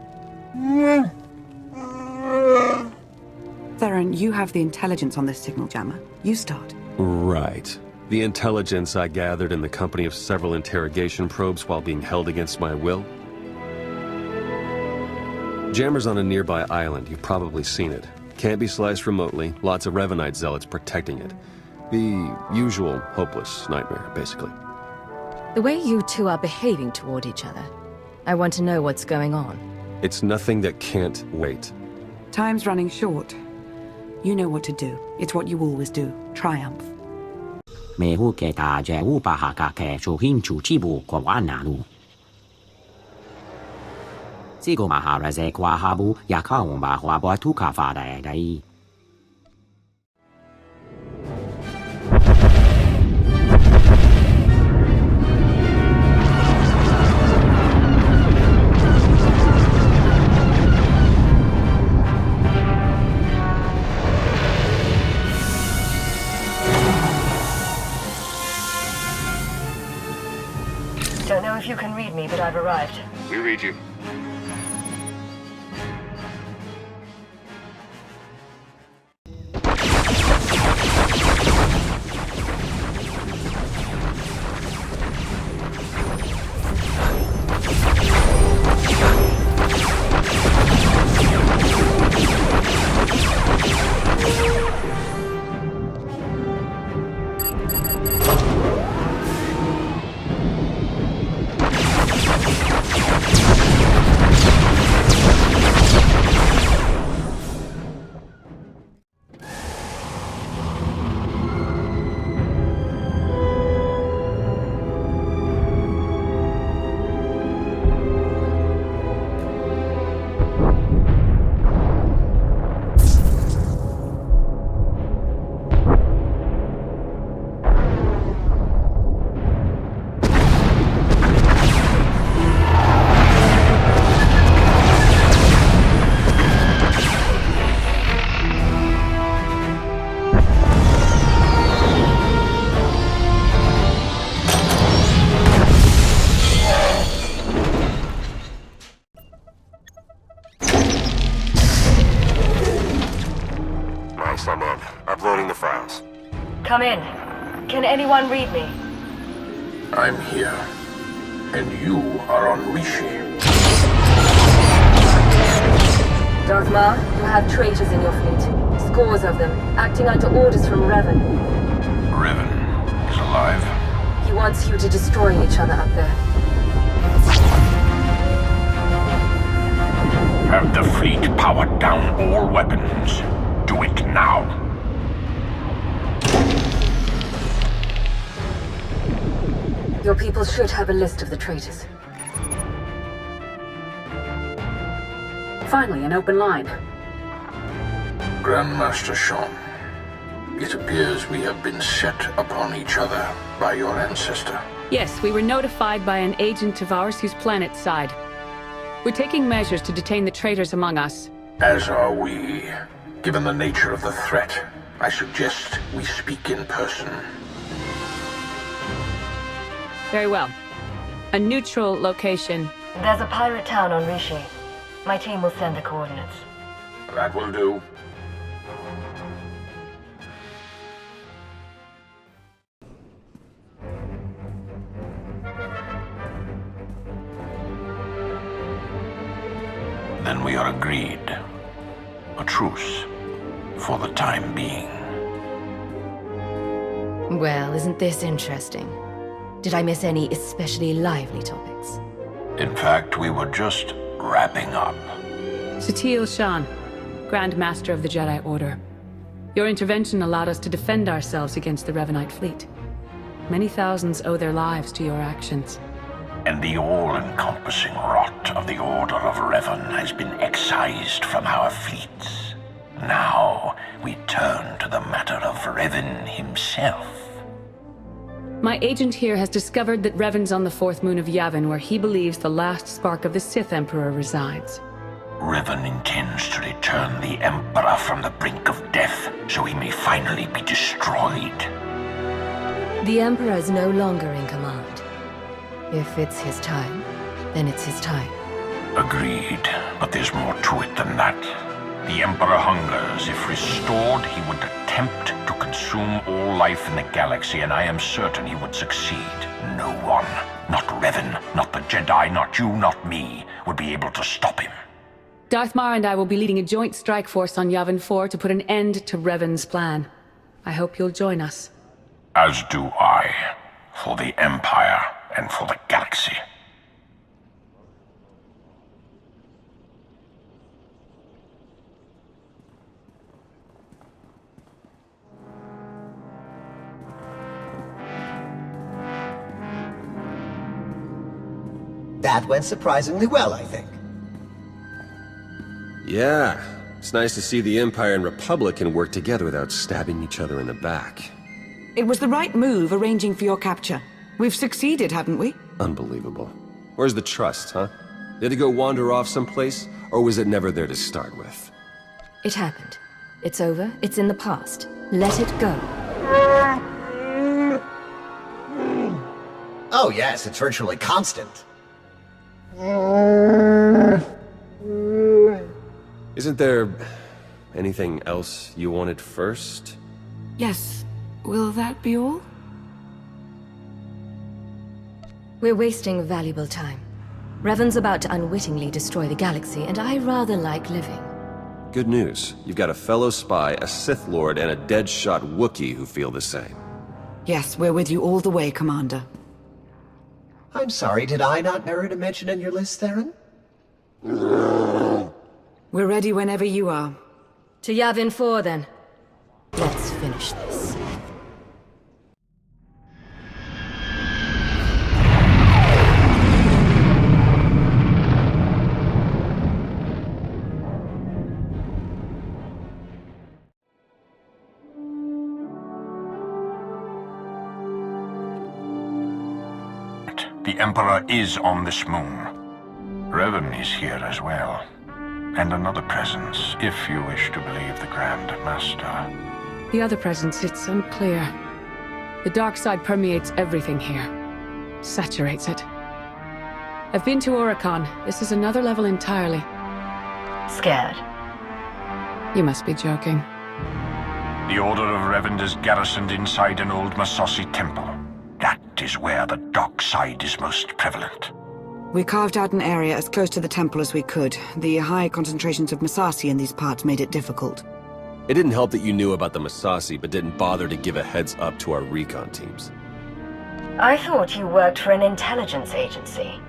Theron, you have the intelligence on this signal jammer. You start. Right. The intelligence I gathered in the company of several interrogation probes while being held against my will. Jammer's on a nearby island. You've probably seen it. Can't be sliced remotely. Lots of Revanite zealots protecting it. The usual hopeless nightmare, basically. The way you two are behaving toward each other, I want to know what's going on. It's nothing that can't wait. Time's running short. You know what to do. It's what you always do. Triumph. Don't know if you can read me, but I've arrived. We read you. Come in. Can anyone read me? I'm here. And you are on Rishi. Darth Maul, you have traitors in your fleet. Scores of them, acting under orders from Revan. Revan is alive. He wants you to destroy each other up there. Have the fleet powered down all weapons. Do it now. Your people should have a list of the traitors. Finally, an open line. Grandmaster Sean, it appears we have been set upon each other by your ancestor. Yes, we were notified by an agent of ours whose planet's side. We're taking measures to detain the traitors among us. As are we. Given the nature of the threat, I suggest we speak in person. Very well. A neutral location. There's a pirate town on Rishi. My team will send the coordinates. That will do. Then we are agreed. A truce. For the time being. Well, isn't this interesting? Did I miss any especially lively topics? In fact, we were just wrapping up. SWTOR Shan, Grand Master of the Jedi Order. Your intervention allowed us to defend ourselves against the Revanite fleet. Many thousands owe their lives to your actions. And the all-encompassing rot of the Order of Revan has been excised from our fleets. Now, we turn to the matter of Revan himself. My agent here has discovered that Revan's on the fourth moon of Yavin, where he believes the last spark of the Sith Emperor resides. Revan intends to return the Emperor from the brink of death, so he may finally be destroyed. The Emperor is no longer in command. If it's his time, then it's his time. Agreed, but there's more to it than that. The Emperor hungers. If restored, he would attempt to consume all life in the galaxy, and I am certain he would succeed. No one, not Revan, not the Jedi, not you, not me, would be able to stop him. Darth Maul and I will be leading a joint strike force on Yavin 4 to put an end to Revan's plan. I hope you'll join us. As do I, for the Empire and for the galaxy. That went surprisingly well, I think. Yeah, it's nice to see the Empire and Republic can work together without stabbing each other in the back. It was the right move arranging for your capture. We've succeeded, haven't we? Unbelievable. Where's the trust, huh? Did it go wander off someplace, or was it never there to start with? It happened. It's over. It's in the past. Let it go. Oh yes, it's virtually constant. Isn't there anything else you wanted first? Yes. Will that be all? We're wasting valuable time. Revan's about to unwittingly destroy the galaxy, and I rather like living. Good news. You've got a fellow spy, a Sith Lord, and a dead-shot Wookiee who feel the same. Yes, we're with you all the way, Commander. I'm sorry, did I not merit a mention in your list, Theron? We're ready whenever you are. To Yavin 4, then. Let's finish this. The Emperor is on this moon. Revan is here as well. And another presence, if you wish to believe the Grand Master. The other presence, it's unclear. The dark side permeates everything here. Saturates it. I've been to Oricon. This is another level entirely. Scared? You must be joking. The Order of Revan is garrisoned inside an old Massassi temple. That is where the dark side is most prevalent. We carved out an area as close to the temple as we could. The high concentrations of Massassi in these parts made it difficult. It didn't help that you knew about the Massassi, but didn't bother to give a heads up to our recon teams. I thought you worked for an intelligence agency.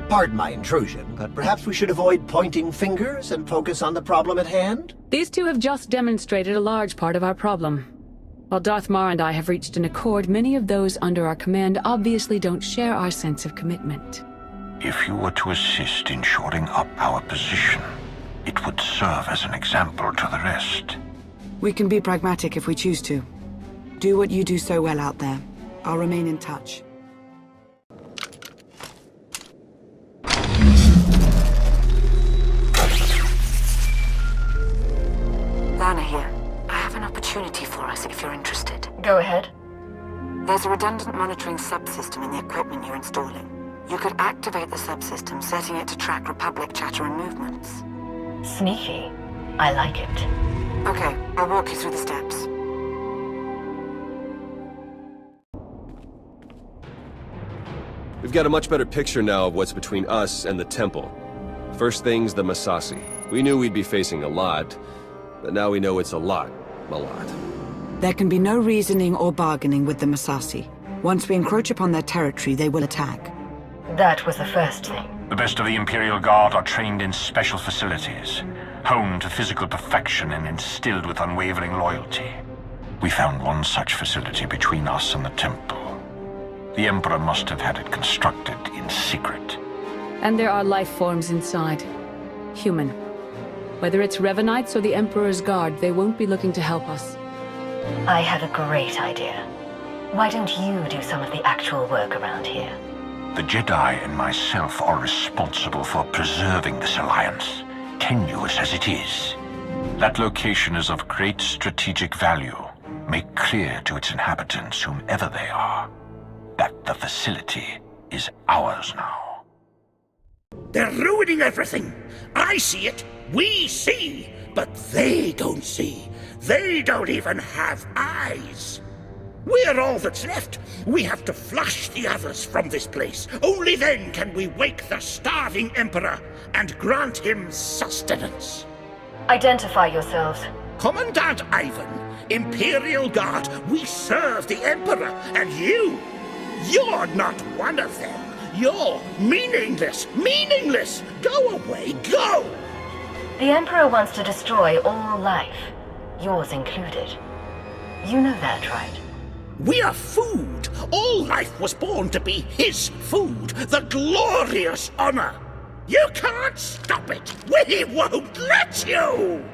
Pardon my intrusion, but perhaps we should avoid pointing fingers and focus on the problem at hand? These two have just demonstrated a large part of our problem. While Darth Mar and I have reached an accord, many of those under our command obviously don't share our sense of commitment. If you were to assist in shoring up our position, it would serve as an example to the rest. We can be pragmatic if we choose to. Do what you do so well out there. I'll remain in touch. Lana here. I have an opportunity for us if you're interested. Go ahead. There's a redundant monitoring subsystem in the equipment you're installing. You could activate the subsystem, setting it to track Republic chatter and movements. Sneaky. I like it. Okay, I'll walk you through the steps. We've got a much better picture now of what's between us and the temple. First thing's the Massassi. We knew we'd be facing a lot, but now we know it's a lot. There can be no reasoning or bargaining with the Massassi. Once we encroach upon their territory, they will attack. That was the first thing. The best of the Imperial Guard are trained in special facilities, honed to physical perfection and instilled with unwavering loyalty. We found one such facility between us and the temple. The Emperor must have had it constructed in secret. And there are life forms inside. Human. Whether it's Revanites or the Emperor's Guard, they won't be looking to help us. I have a great idea. Why don't you do some of the actual work around here? The Jedi and myself are responsible for preserving this alliance, tenuous as it is. That location is of great strategic value. Make clear to its inhabitants, whomever they are, that the facility is ours now. They're ruining everything! I see it! We see! But they don't see. They don't even have eyes! We're all that's left. We have to flush the others from this place. Only then can we wake the starving Emperor and grant him sustenance. Identify yourselves. Commandant Ivan, Imperial Guard, we serve the Emperor, and you're not one of them. You're meaningless, meaningless! Go away, go! The Emperor wants to destroy all life, yours included. You know that, right? We are food. All life was born to be his food. The glorious honor. You can't stop it. We won't let you.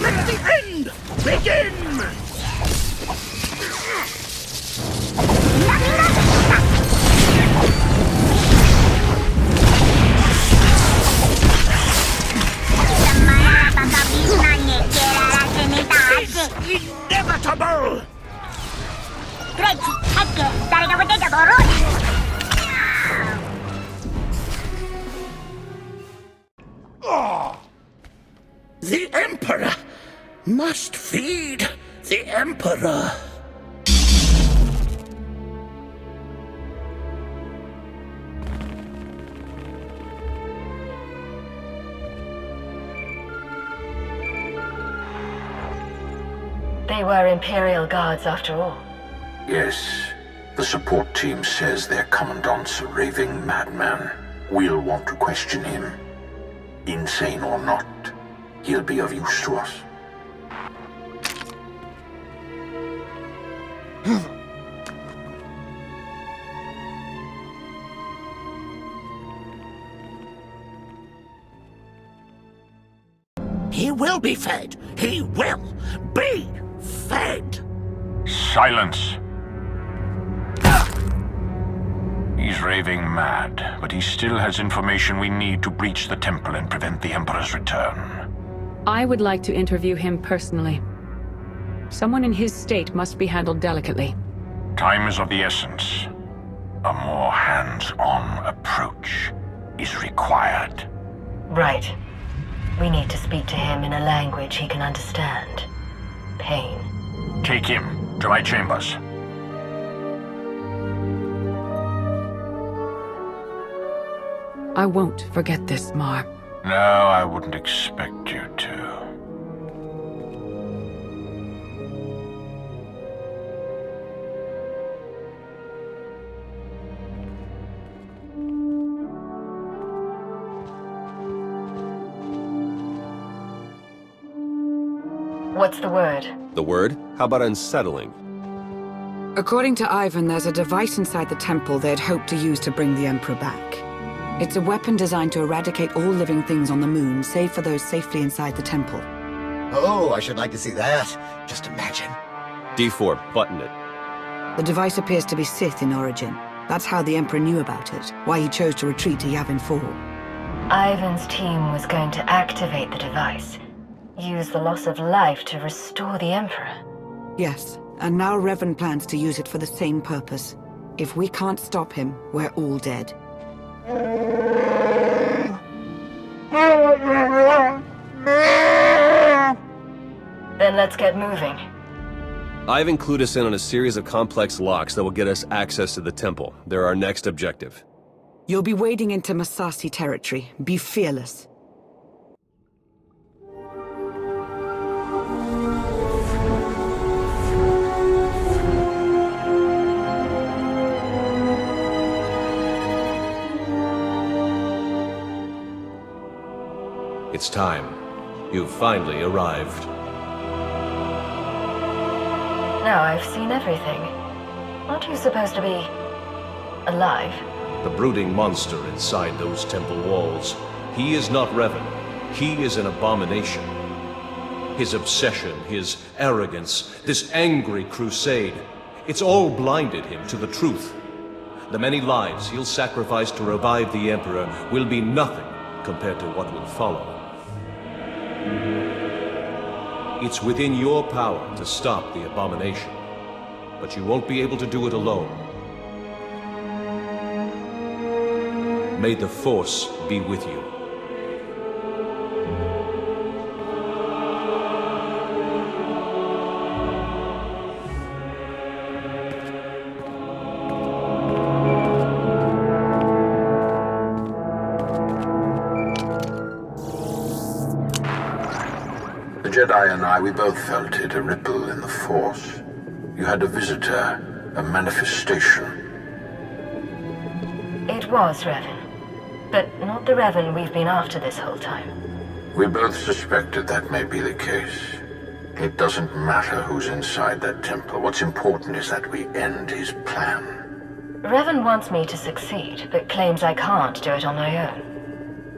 Let the end begin. It's inevitable! The Emperor must feed the Emperor. They were Imperial Guards after all. Yes. The support team says their commandant's a raving madman. We'll want to question him. Insane or not, he'll be of use to us. He will be fed. He will be fed. Silence. He's raving mad, but he still has information we need to breach the temple and prevent the Emperor's return. I would like to interview him personally. Someone in his state must be handled delicately. Time is of the essence. A more hands-on approach is required. Right. We need to speak to him in a language he can understand. Pain. Take him to my chambers. I won't forget this, Mar. No, I wouldn't expect you to. What's the word? The word? How about unsettling? According to Ivan, there's a device inside the temple they'd hoped to use to bring the Emperor back. It's a weapon designed to eradicate all living things on the moon, save for those safely inside the temple. Oh, I should like to see that. Just imagine. D4, button it. The device appears to be Sith in origin. That's how the Emperor knew about it, why he chose to retreat to Yavin 4. Ivan's team was going to activate the device. Use the loss of life to restore the Emperor. Yes, and now Revan plans to use it for the same purpose. If we can't stop him, we're all dead. Then let's get moving. Ivan clued us in on a series of complex locks that will get us access to the temple. They're our next objective. You'll be wading into Masasi territory. Be fearless. It's time. You've finally arrived. Now I've seen everything. Aren't you supposed to be... alive? The brooding monster inside those temple walls. He is not Revan. He is an abomination. His obsession, his arrogance, this angry crusade, it's all blinded him to the truth. The many lives he'll sacrifice to revive the Emperor will be nothing compared to what will follow. It's within your power to stop the abomination, but you won't be able to do it alone. May the Force be with you. The Jedi and I, we both felt it, a ripple in the Force. You had a visitor, a manifestation. It was Revan. But not the Revan we've been after this whole time. We both suspected that may be the case. It doesn't matter who's inside that temple. What's important is that we end his plan. Revan wants me to succeed, but claims I can't do it on my own.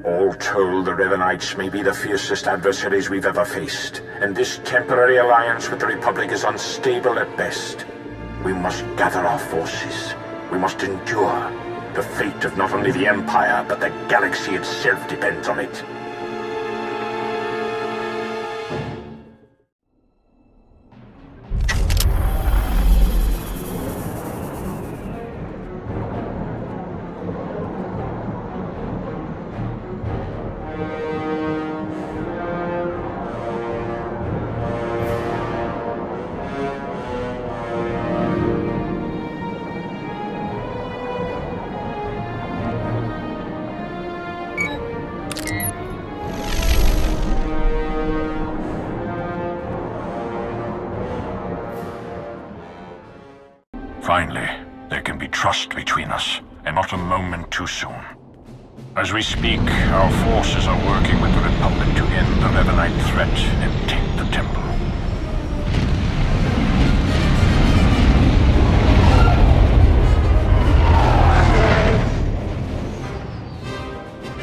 All told, the Revanites may be the fiercest adversaries we've ever faced, and this temporary alliance with the Republic is unstable at best. We must gather our forces. We must endure. The fate of not only the Empire, but the galaxy itself depends on it. Finally, there can be trust between us, and not a moment too soon. As we speak, our forces are working with the Republic to end the Revanite threat and take the temple.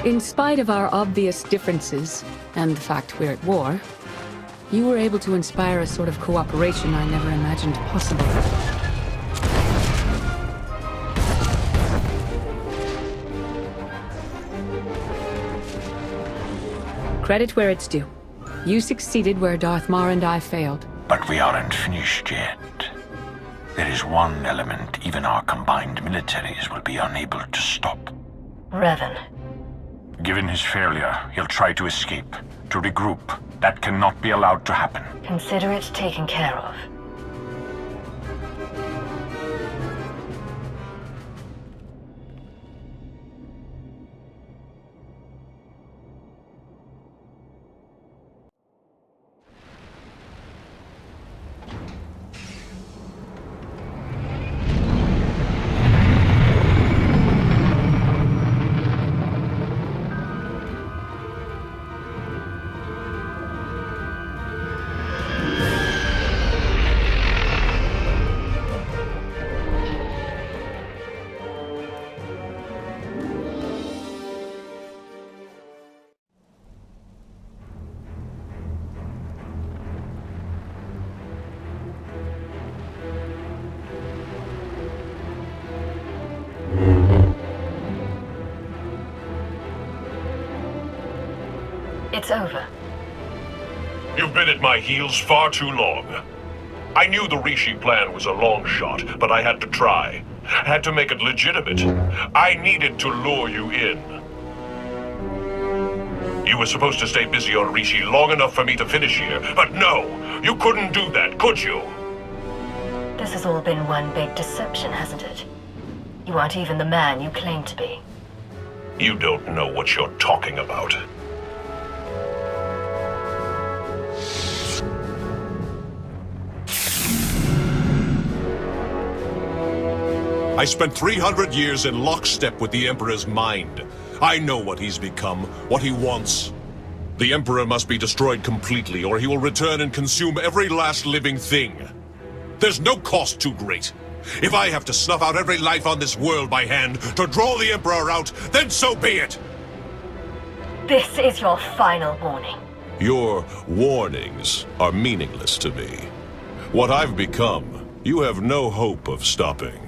In spite of our obvious differences, and the fact we're at war, you were able to inspire a sort of cooperation I never imagined possible. Credit where it's due. You succeeded where Darth Mar and I failed. But we aren't finished yet. There is one element even our combined militaries will be unable to stop. Revan. Given his failure, he'll try to escape, to regroup. That cannot be allowed to happen. Consider it taken care of. It's over. You've been at my heels far too long. I knew the Rishi plan was a long shot, but I had to try. Had to make it legitimate. I needed to lure you in. You were supposed to stay busy on Rishi long enough for me to finish here, but no! You couldn't do that, could you? This has all been one big deception, hasn't it? You aren't even the man you claim to be. You don't know what you're talking about. I spent 300 years in lockstep with the Emperor's mind. I know what he's become, what he wants. The Emperor must be destroyed completely, or he will return and consume every last living thing. There's no cost too great. If I have to snuff out every life on this world by hand to draw the Emperor out, then so be it! This is your final warning. Your warnings are meaningless to me. What I've become, you have no hope of stopping.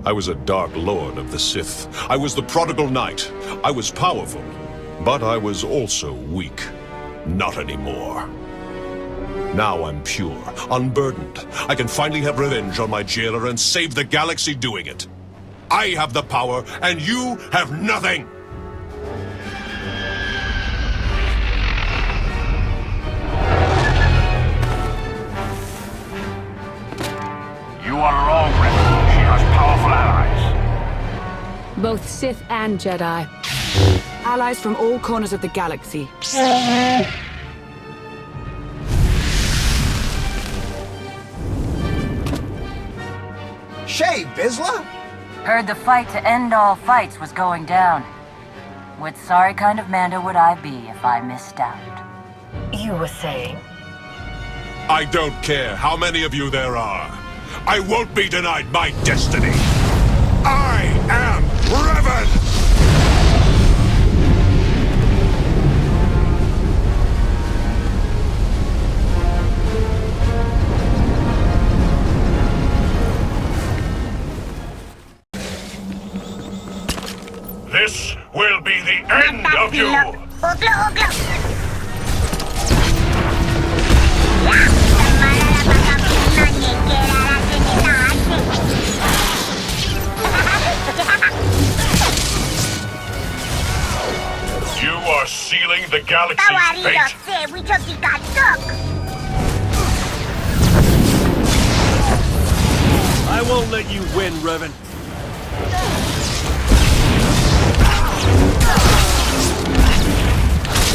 I was a Dark Lord of the Sith. I was the prodigal knight. I was powerful, but I was also weak. Not anymore. Now I'm pure, unburdened. I can finally have revenge on my jailer and save the galaxy doing it. I have the power, and you have nothing! You are wrong, Revan. She has powerful allies. Both Sith and Jedi. Allies from all corners of the galaxy. Shay, Vizsla? Heard the fight to end all fights was going down. What sorry kind of Mando would I be if I missed out? You were saying? I don't care how many of you there are. I won't be denied my destiny. I am Revan! This will be the end of you! You are sealing the galaxy's fate! I won't let you win, Revan.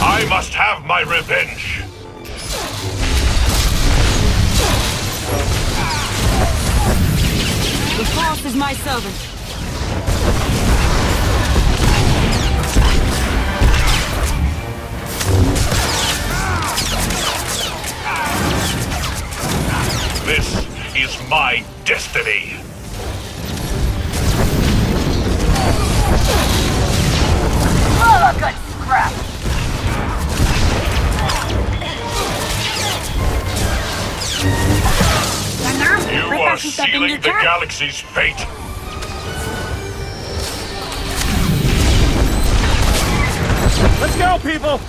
I must have my revenge! The Force is my servant. This is my destiny! Oh, good scrap! You are sealing the galaxy's fate! Let's go, people!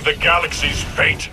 the galaxy's fate.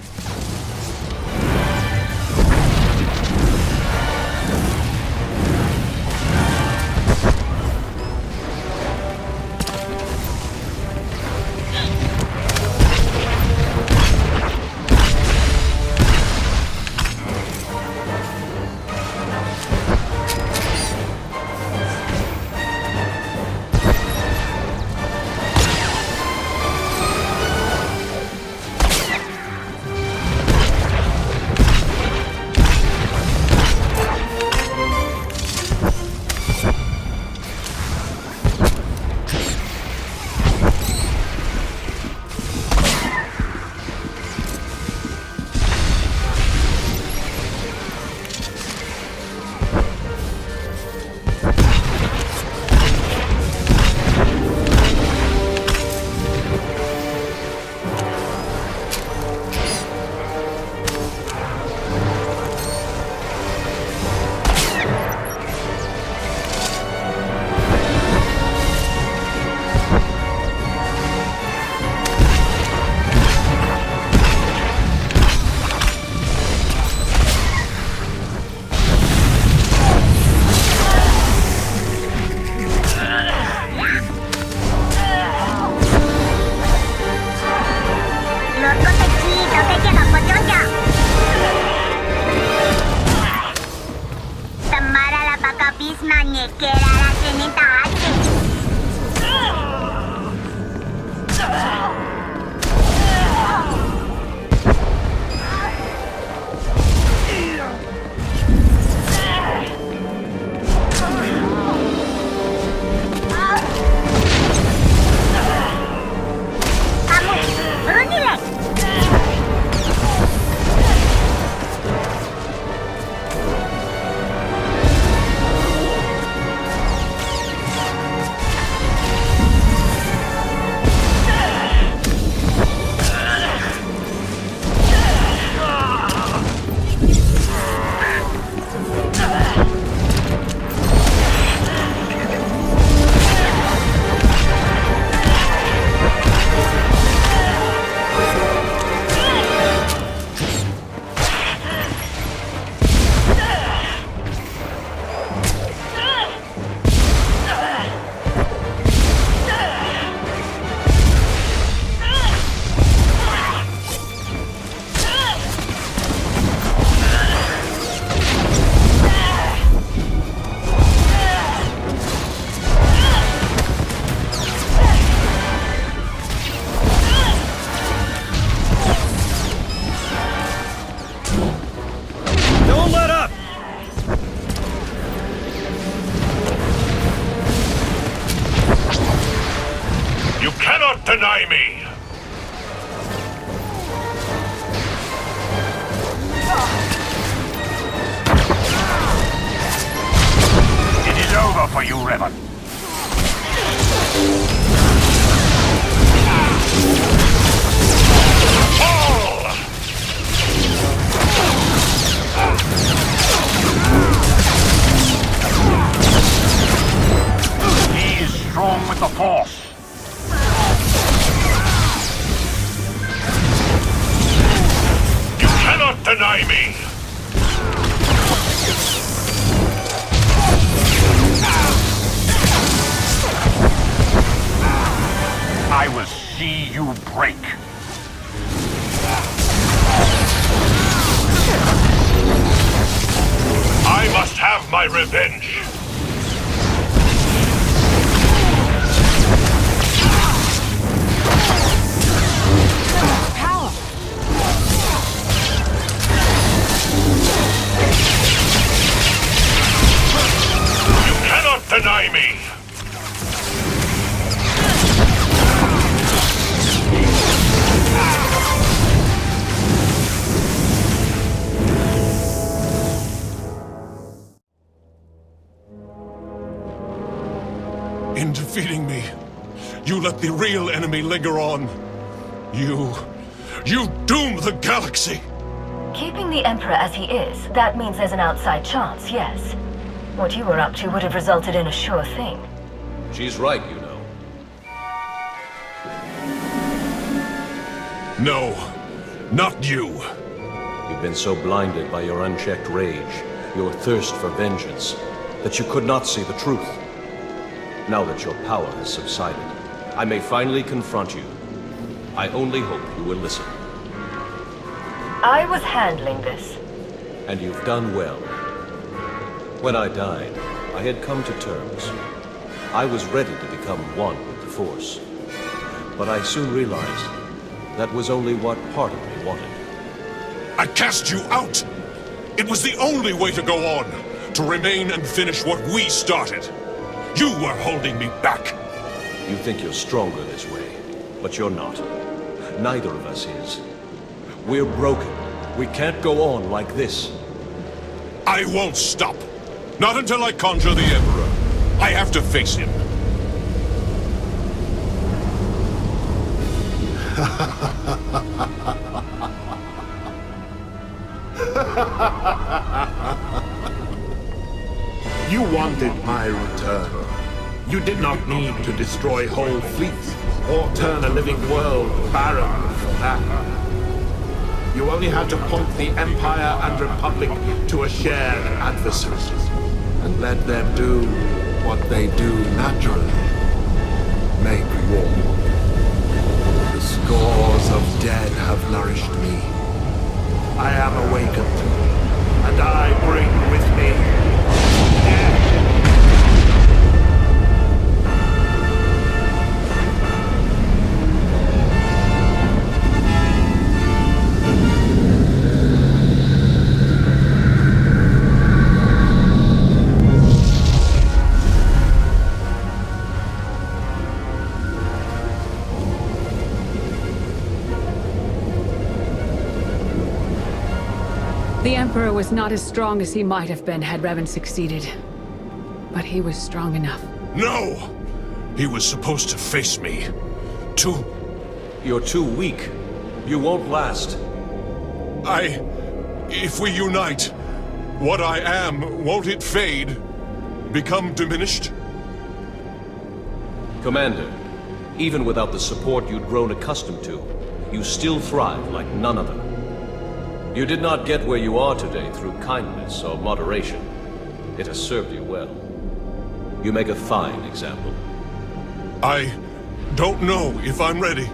Deny me! It is over for you, Revan. Fall! He is strong with the Force. Cannot deny me! I will see you break. I must have my revenge. Deny me! In defeating me, you let the real enemy linger on. You doom the galaxy! Keeping the Emperor as he is, that means there's an outside chance, yes. What you were up to would have resulted in a sure thing. She's right, you know. No, not you. You've been so blinded by your unchecked rage, your thirst for vengeance, that you could not see the truth. Now that your power has subsided, I may finally confront you. I only hope you will listen. I was handling this. And you've done well. When I died, I had come to terms. I was ready to become one with the Force. But I soon realized that was only what part of me wanted. I cast you out! It was the only way to go on, to remain and finish what we started. You were holding me back. You think you're stronger this way, but you're not. Neither of us is. We're broken. We can't go on like this. I won't stop. Not until I conjure the Emperor. I have to face him. You wanted my return. You did not need to destroy whole fleets or turn a living world barren for that. You only had to point the Empire and Republic to a shared adversary and let them do what they do naturally. Make war. The scores of dead have nourished me. I am awakened, and I bring with me death. The Emperor was not as strong as he might have been had Revan succeeded. But he was strong enough. No! He was supposed to face me. You're too weak. You won't last. If we unite, what I am, won't it fade? Become diminished? Commander, even without the support you'd grown accustomed to, you still thrive like none other. You did not get where you are today through kindness or moderation. It has served you well. You make a fine example. I don't know if I'm ready.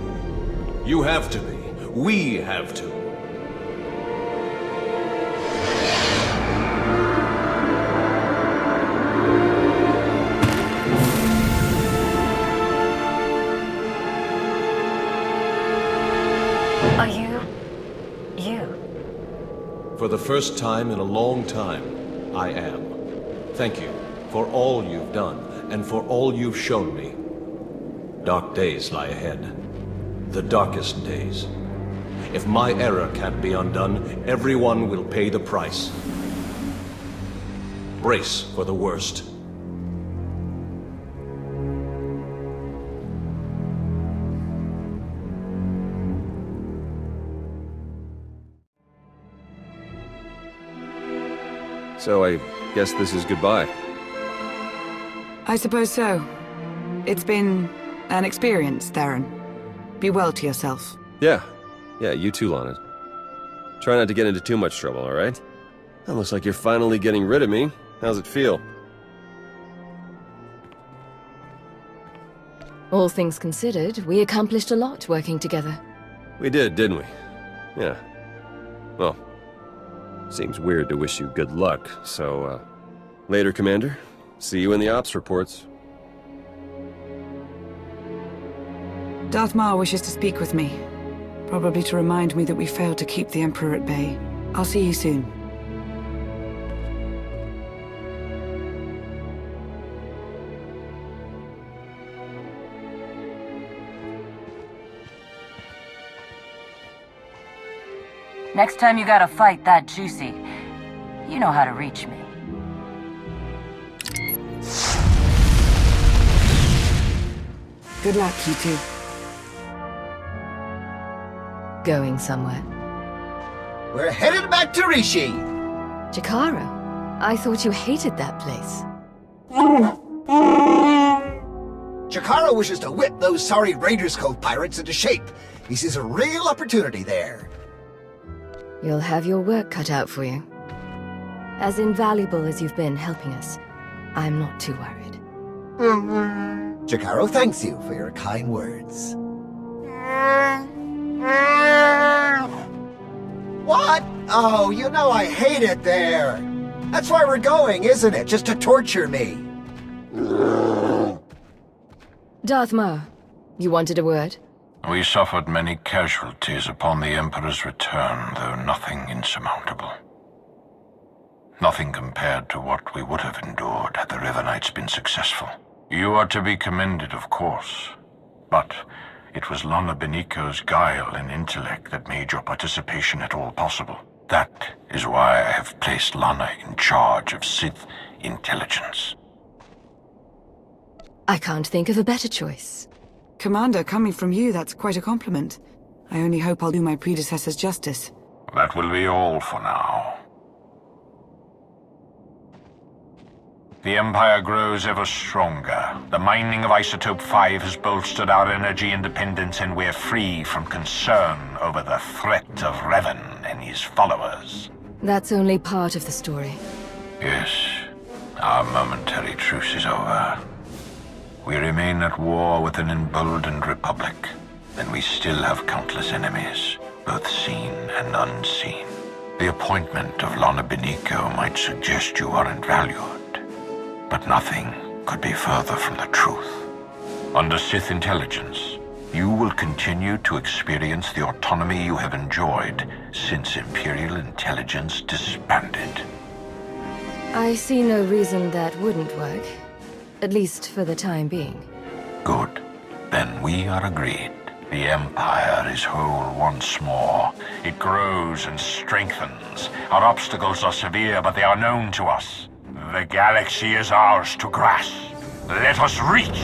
You have to be. We have to. Are you... For the first time in a long time, I am. Thank you for all you've done, and for all you've shown me. Dark days lie ahead. The darkest days. If my error can't be undone, everyone will pay the price. Brace for the worst. So I guess this is goodbye. I suppose so. It's been an experience, Theron. Be well to yourself. Yeah, you too, Lana. Try not to get into too much trouble, alright? That looks like you're finally getting rid of me. How's it feel? All things considered, we accomplished a lot working together. We did, didn't we? Yeah. Well, seems weird to wish you good luck, so, later, Commander. See you in the ops reports. Darth Maul wishes to speak with me. Probably to remind me that we failed to keep the Emperor at bay. I'll see you soon. Next time you got a fight that juicy, you know how to reach me. Good luck, you two. Going somewhere. We're headed back to Rishi! Jakaro, I thought you hated that place. Jakaro wishes to whip those sorry Raiders Cove pirates into shape. He sees a real opportunity there. You'll have your work cut out for you. As invaluable as you've been helping us, I'm not too worried. Jakaro thanks you for your kind words. What? Oh, you know I hate it there. That's why we're going, isn't it? Just to torture me. Darth Maul, you wanted a word? We suffered many casualties upon the Emperor's return, though nothing insurmountable. Nothing compared to what we would have endured had the Revanites been successful. You are to be commended, of course, but it was Lana Beniko's guile and intellect that made your participation at all possible. That is why I have placed Lana in charge of Sith intelligence. I can't think of a better choice. Commander, coming from you, that's quite a compliment. I only hope I'll do my predecessors justice. That will be all for now. The Empire grows ever stronger. The mining of Isotope 5 has bolstered our energy independence, and we're free from concern over the threat of Revan and his followers. That's only part of the story. Yes, our momentary truce is over. We remain at war with an emboldened Republic, and we still have countless enemies, both seen and unseen. The appointment of Lana Beniko might suggest you aren't valued, but nothing could be further from the truth. Under Sith intelligence, you will continue to experience the autonomy you have enjoyed since Imperial intelligence disbanded. I see no reason that wouldn't work. At least for the time being. Good. Then we are agreed. The Empire is whole once more. It grows and strengthens. Our obstacles are severe, but they are known to us. The galaxy is ours to grasp. Let us reach